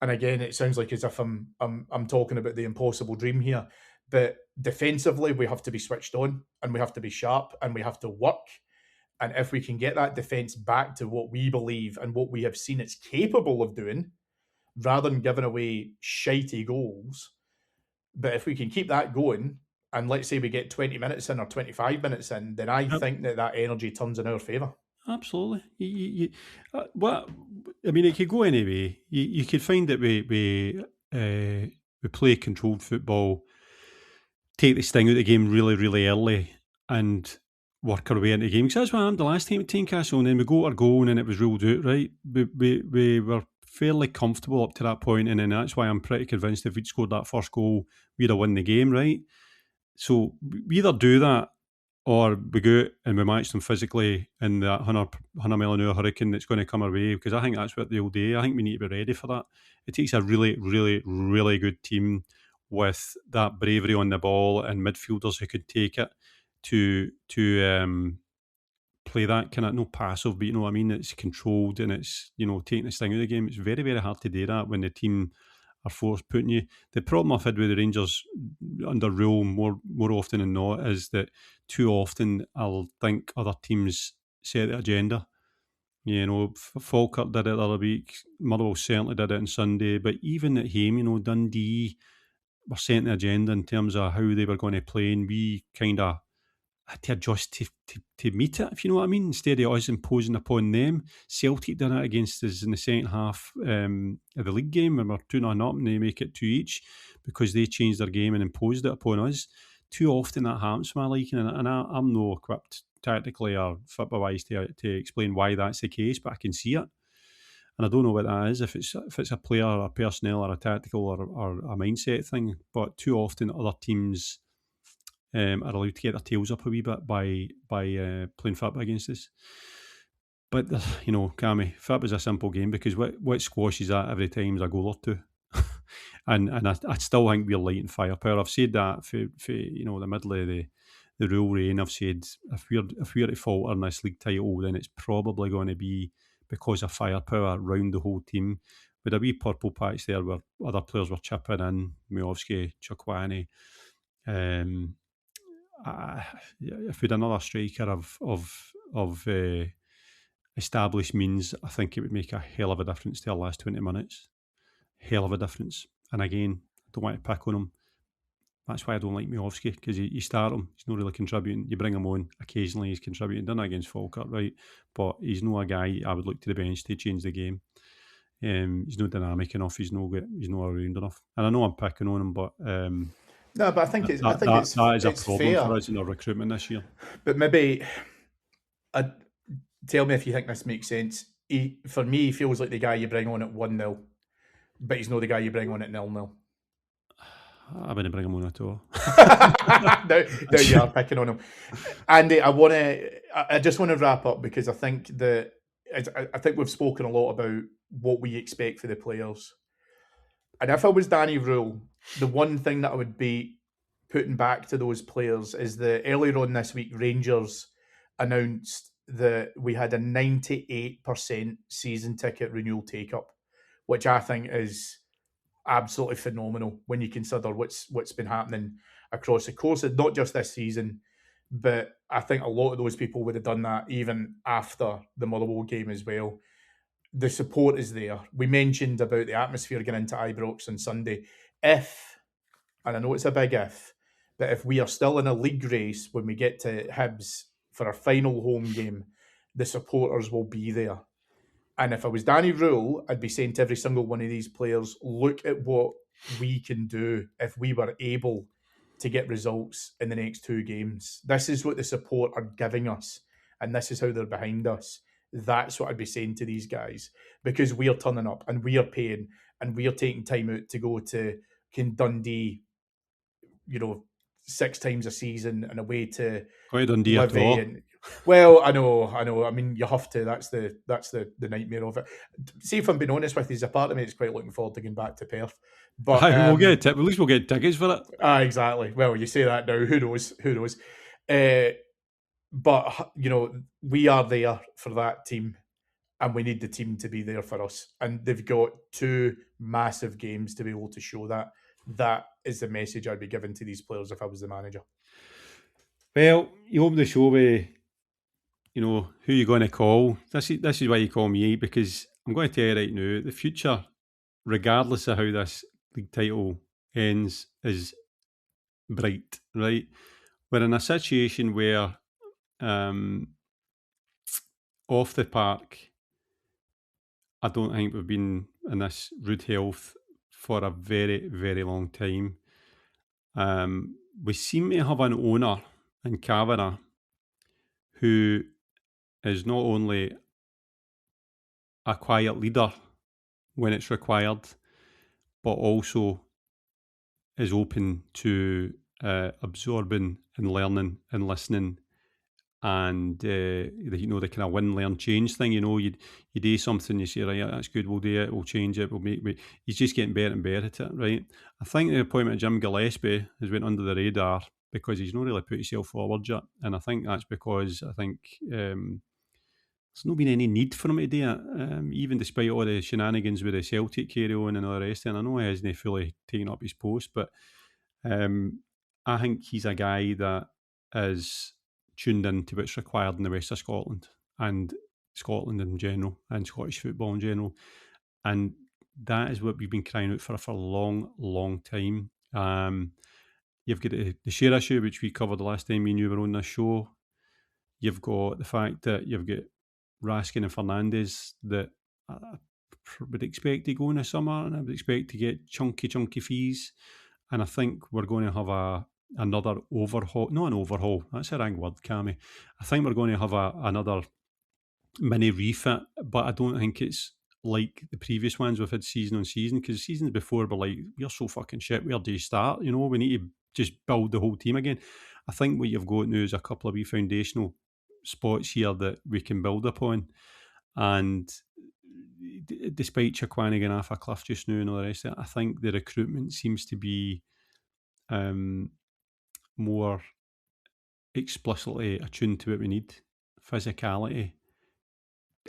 and again, it sounds like as if I'm talking about the impossible dream here, but defensively, we have to be switched on, and we have to be sharp, and we have to work. And if we can get that defence back to what we believe and what we have seen it's capable of doing, rather than giving away shitey goals, but if we can keep that going, and let's say we get 20 minutes in or 25 minutes in, then I think that energy turns in our favour. Absolutely. What I mean, it could go any way. You could find that we play controlled football, take the sting out of the game really, really early, and work our way into the game. Because that's what happened the last time at Tynecastle, and then we got our goal and it was ruled out, right? We were fairly comfortable up to that point, and then that's why I'm pretty convinced if we'd scored that first goal, we'd have won the game, right? So we either do that, or we go out and we match them physically in that 100 mile an hour hurricane that's going to come our way, because I think that's what they'll do. I think we need to be ready for that. It takes a really, really, really good team with that bravery on the ball and midfielders who could take it to play that kind of, no passive, but you know what I mean, it's controlled and it's, you know, taking the sting out of the game. It's very, very hard to do that when the team are forced putting you. The problem I've had with the Rangers under Rule more often than not is that too often I'll think other teams set the agenda. You know, Falkirk did it the other week, Motherwell certainly did it on Sunday, but even at home, you know, Dundee were setting the agenda in terms of how they were going to play, and we kind of had to adjust to meet it, if you know what I mean, instead of us imposing upon them. Celtic did it against us in the second half of the league game when we were 2-0 up and they make it 2 each because they changed their game and imposed it upon us. Too often that happens for my liking, and I'm no equipped tactically or football-wise to explain why that's the case, but I can see it. And I don't know what that is, if it's a player, or a personnel, or a tactical, or a mindset thing. But too often other teams are allowed to get their tails up a wee bit by playing football against us. But Cammy, football is a simple game, because what squashes that every time is a goal or two. and I still think we're light in firepower. I've said that for the middle of the rule reign. I've said if we're to falter in this league title, then it's probably going to be because of firepower around the whole team. With a wee purple patch there where other players were chipping in, Miovski, Chukwani. If we had another striker of established means, I think it would make a hell of a difference to our last 20 minutes. Hell of a difference. And again, I don't want to pick on him. That's why I don't like Miovski, because you start him, he's not really contributing. You bring him on, occasionally he's contributing. Done against Falkirk, right? But he's not a guy I would look to the bench to change the game. He's not dynamic enough. He's not around enough. And I know I'm picking on him, but no, but I think it's that is a problem fair for us in our recruitment this year. But maybe, tell me if you think this makes sense. For me, he feels like the guy you bring on at 1-0, but he's not the guy you bring on at 0-0. I wouldn't bring him on at all. now you are picking on him, Andy. I just want to wrap up, because I think we've spoken a lot about what we expect for the players. And if I was Danny Rule, the one thing that I would be putting back to those players is that earlier on this week, Rangers announced that we had a 98% season ticket renewal take-up, which I think is absolutely phenomenal when you consider what's been happening across the course of not just this season, but I think a lot of those people would have done that even after the Motherwell game as well. The support is there. We mentioned about the atmosphere getting into Ibrox on Sunday. And I know it's a big if, but if we are still in a league race when we get to Hibs for our final home game, the supporters will be there. And if I was Danny Rule, I'd be saying to every single one of these players, look at what we can do if we were able to get results in the next 2 games. This is what the support are giving us, and this is how they're behind us. That's what I'd be saying to these guys, because we are turning up and we are paying and we are taking time out to go to Dundee, 6 times a season and away to Dundee after all. Well, I know. I mean, you have to. That's the nightmare of it. See, if I'm being honest with you, as a part of me, it's quite looking forward to going back to Perth. But we'll get at least we'll get tickets for it. Exactly. Well, you say that now. Who knows? But we are there for that team, and we need the team to be there for us. And they've got 2 massive games to be able to show that. That is the message I'd be giving to these players if I was the manager. Well, you open the show with, who you're going to call. This is why you call me, because I'm going to tell you right now, the future, regardless of how this league title ends, is bright, right? We're in a situation where off the park, I don't think we've been in this rude health for a very, very long time. We seem to have an owner in Kavanagh who is not only a quiet leader when it's required, but also is open to absorbing and learning and listening, and the kind of win, learn, change thing. You do something, you say, right, that's good, we'll do it, we'll change it, he's just getting better and better at it, right? I think the appointment of Jim Gillespie has went under the radar because he's not really put himself forward yet, and I think that's because there's not been any need for him to do it, even despite all the shenanigans with the Celtic carry on and all the rest. And I know he hasn't fully taken up his post, but I think he's a guy that is tuned in to what's required in the west of Scotland and Scotland in general and Scottish football in general. And that is what we've been crying out for a long, long time. You've got the share issue, which we covered the last time me and you were on this show. You've got the fact that you've got Raskin and Fernandez that I would expect to go in the summer, and I would expect to get chunky fees. And I think we're going to have another overhaul. Not an overhaul, that's a wrong word, Cammy. I think we're going to have another mini refit, but I don't think it's like the previous ones we've had season on season, because seasons before were like, we're so fucking shit, where do you start? We need to just build the whole team again. I think what you've got now is a couple of wee foundational spots here that we can build upon. And despite Chiquani going off a cliff just now and all the rest of it, I think the recruitment seems to be more explicitly attuned to what we need. Physicality,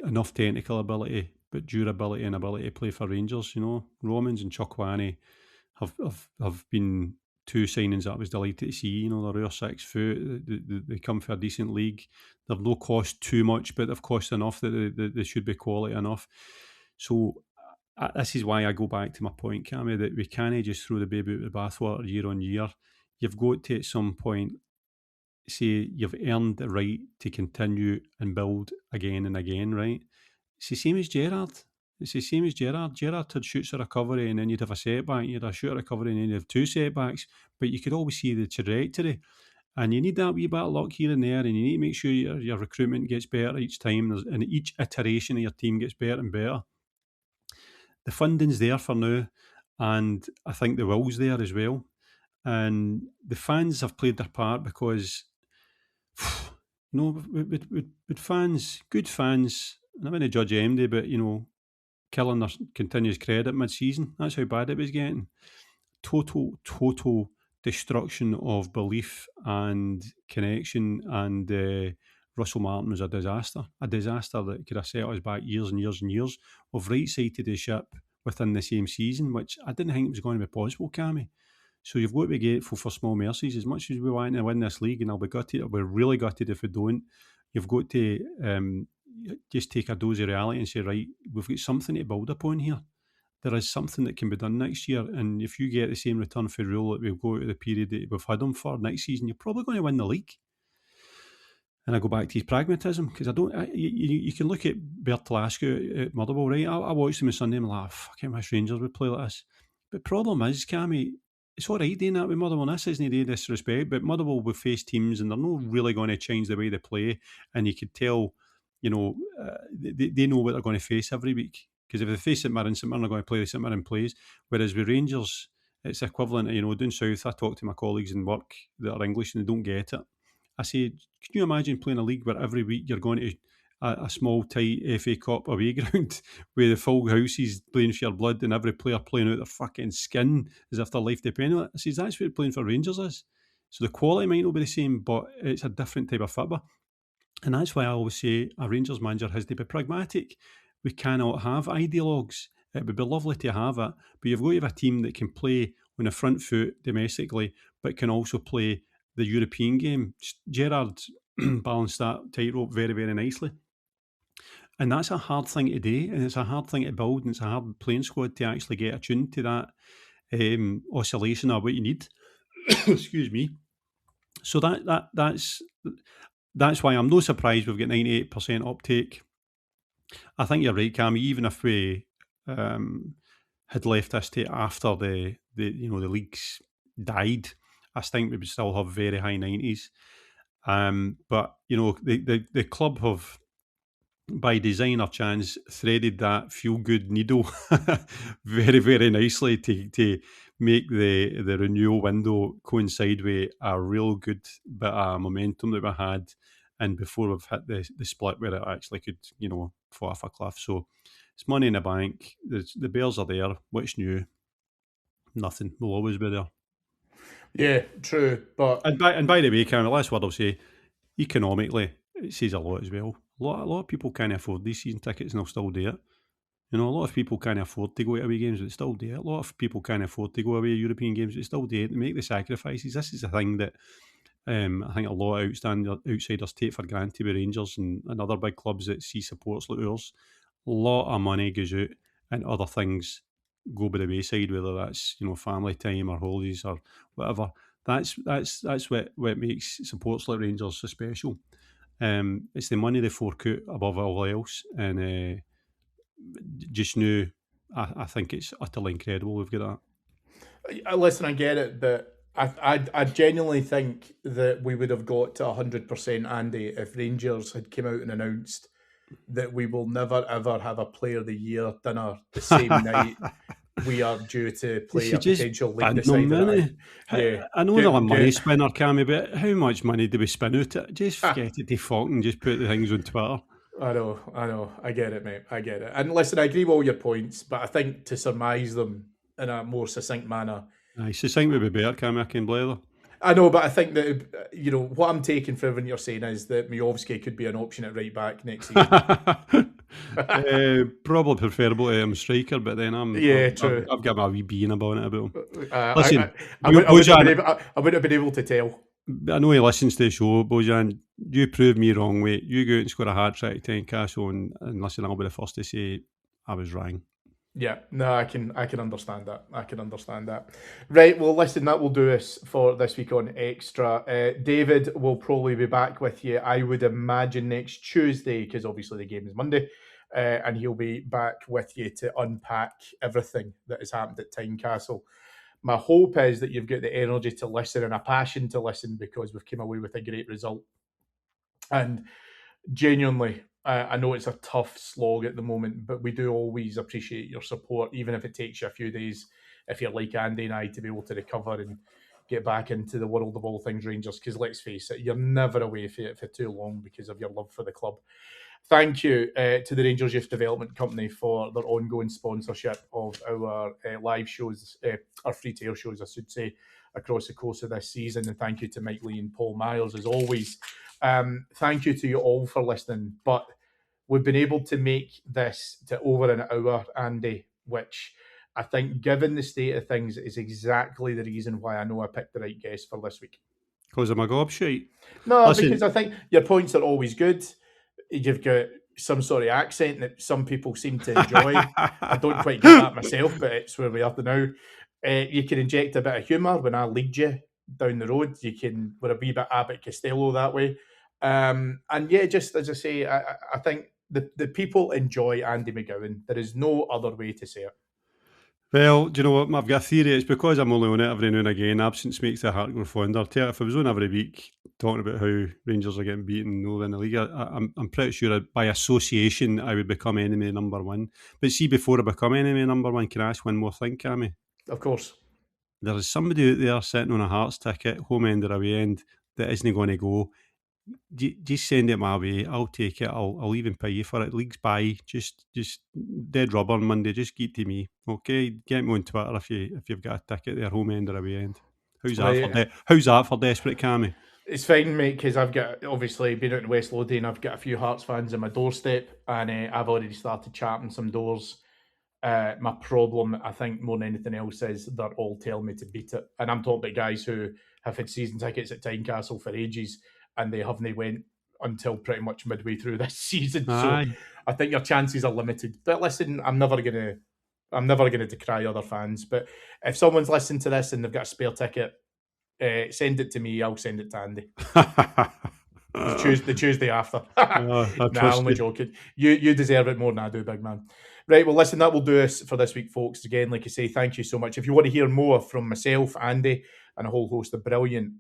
enough technical ability, but durability and ability to play for Rangers. Romans and Chukwani have been two signings that I was delighted to see. They're rare 6 foot. They come for a decent league. They've no cost too much, but they've cost enough that they should be quality enough. So this is why I go back to my point, Cammy, that we can't just throw the baby out with the bathwater year on year. You've got to at some point say you've earned the right to continue and build again and again, right? It's the same as Gerrard. Gerrard had shoots a recovery and then you'd have a setback. You'd have a shoot a recovery and then you'd have 2 setbacks. But you could always see the trajectory. And you need that wee bit of luck here and there, and you need to make sure your recruitment gets better each time, and each iteration of your team gets better and better. The funding's there for now, and I think the will's there as well. And the fans have played their part because, with fans, good fans, and I'm going to judge MD, but, killing their continuous credit mid-season. That's how bad it was getting. Total destruction of belief and connection, and Russell Martin was a disaster that could have set us back years and years and years. We've right-sided the ship within the same season, which I didn't think was going to be possible, Cammy. So you've got to be grateful for small mercies. As much as we want to win this league, and I'll be gutted, we're really gutted if we don't, you've got to just take a dose of reality and say, right, we've got something to build upon here. There is something that can be done next year, and if you get the same return for rule that we've got to the period that we've had him for next season, you're probably going to win the league. And I go back to his pragmatism, because you can look at Bertlasco at Motherwell, right? I watched him on Sunday and I'm like, fucking wish Rangers would play like this. But problem is, Cammy, it's all right doing that with Motherwell. This isn't any disrespect, but Motherwell will face teams and they're not really going to change the way they play. And you could tell, they know what they're going to face every week. Because if they face St Mirren are going to play the St Mirren plays. Whereas with Rangers, it's equivalent to, down south, I talk to my colleagues in work that are English and they don't get it. I say, can you imagine playing a league where every week you're going to a small, tight FA Cup away ground where the full house is playing for your blood and every player playing out their fucking skin as if their life depended on it? I says, that's what playing for Rangers is. So the quality might not be the same, but it's a different type of football. And that's why I always say a Rangers manager has to be pragmatic. We cannot have ideologues. It would be lovely to have it, but you've got to have a team that can play on the front foot domestically, but can also play the European game. Gerrard balanced that tightrope very, very nicely. And that's a hard thing to do, and it's a hard thing to build, and it's a hard playing squad to actually get attuned to that oscillation of what you need. Excuse me. So that's why I'm no surprised we've got 98% uptake. I think you're right, Cammy. Even if we had left this to after the leagues died, I think we would still have very high 90s. But the club have, by design or chance, threaded that feel-good needle very, very nicely to make the renewal window coincide with a real good bit of momentum that we had, and before we've hit the split where it actually could, fall off a cliff. So it's money in the bank. The Bears are there. What's new? Nothing. We'll always be there. Yeah, true. But and by the way, Cameron, the last word I'll say, economically, it says a lot as well. A lot of people can't afford these season tickets and they'll still do it. A lot of people can't afford to go to away games, but still do it. A lot of people can't afford to go away to European games, but still do it. They make the sacrifices. This is the thing that I think a lot of outsiders take for granted with Rangers and other big clubs that see supports like ours. A lot of money goes out and other things go by the wayside, whether that's family time or holidays or whatever. That's what makes supports like Rangers so special. It's the money they fork out above all else, and just now, I think it's utterly incredible we've got that. Listen, I get it, but I genuinely think that we would have got to 100%, Andy, if Rangers had come out and announced that we will never ever have a Player of the Year dinner the same night we are due to play a potential league decider. Yeah, I know they're a money spinner, Cammy, but how much money do we spin out it? Just forget it, default, and just put the things on Twitter. I know. I get it, mate. I get it. And listen, I agree with all your points, but I think to surmise them in a more succinct manner. Aye, succinct would be better, Cammy, I can blather. I know, but I think that, you know, what I'm taking for everything you're saying is that Miovski could be an option at right back next season. Probably preferable to striker, but then true. I've got my wee bean about it about him. Listen, I wouldn't have been able to tell. I know he listens to the show, Bojan. You proved me wrong, mate. You go out and score a hat-trick at Tynecastle, and listen, I'll be the first to say I was wrong. Yeah, no, I can understand that. I can understand that. Right, well, listen, that will do us for this week on Extra. David will probably be back with you, I would imagine, next Tuesday, because obviously the game is Monday, and he'll be back with you to unpack everything that has happened at Tynecastle. My hope is that you've got the energy to listen and a passion to listen, because we've come away with a great result. And genuinely, I know it's a tough slog at the moment, but we do always appreciate your support, even if it takes you a few days, if you're like Andy and I, to be able to recover and get back into the world of all things Rangers, because let's face it, you're never away for too long because of your love for the club. Thank you to the Rangers Youth Development Company for their ongoing sponsorship of our live shows, our free-to-air shows, I should say, across the course of this season. And thank you to Mike Lee and Paul Myers, as always. Thank you to you all for listening. But we've been able to make this to over an hour, Andy, which I think, given the state of things, is exactly the reason why I know I picked the right guest for this week. Because I'm a gobshite? No, listen, because I think your points are always good. You've got some sort of accent that some people seem to enjoy. I don't quite get that myself, but it's where we are now. You can inject a bit of humour when I lead you down the road. You can, with a wee bit Abbott Costello that way. And yeah, just as I say, I think the people enjoy Andy McGowan. There is no other way to say it. Well, do you know what? I've got a theory. It's because I'm only on it every now and again. Absence makes the heart grow fonder. If I was on every week talking about how Rangers are getting beaten and no in the league, I'm pretty sure that by association I would become enemy number one. But see, before I become enemy number one, can I ask one more thing, Cammy? Of course. There is somebody out there sitting on a Hearts ticket, home end or away end, that isn't going to go. Just send it my way. I'll take it. I'll even pay you for it. League's by. Just dead rubber on Monday. Just get to me, okay? Get me on Twitter if you've got a ticket there, home end or away end. How's that for desperate, Cammy? It's fine, mate, because I've got, obviously, been out in West Lothian. I've got a few Hearts fans on my doorstep, and I've already started chapping some doors. My problem, I think, more than anything else, is they're all telling me to beat it. And I'm talking about guys who have had season tickets at Tynecastle for ages, and they haven't went until pretty much midway through this season. Aye. So I think your chances are limited. But listen, I'm never gonna decry other fans. But if someone's listening to this and they've got a spare ticket, send it to me. I'll send it to Andy. the Tuesday after. Nah, I'm only joking. You deserve it more than I do, big man. Right, well, listen, that will do us for this week, folks. Again, like I say, thank you so much. If you want to hear more from myself, Andy, and a whole host of brilliant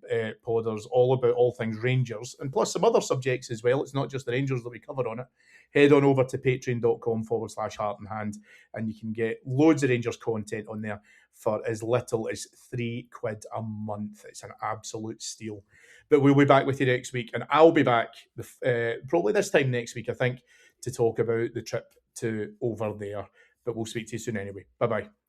podders all about all things Rangers, and plus some other subjects as well, it's not just the Rangers that we cover on it, head on over to patreon.com/Heart and Hand, and you can get loads of Rangers content on there for as little as £3 a month. It's an absolute steal. But we'll be back with you next week, and I'll be back probably this time next week, I think, to talk about the trip to over there. But we'll speak to you soon anyway. Bye-bye.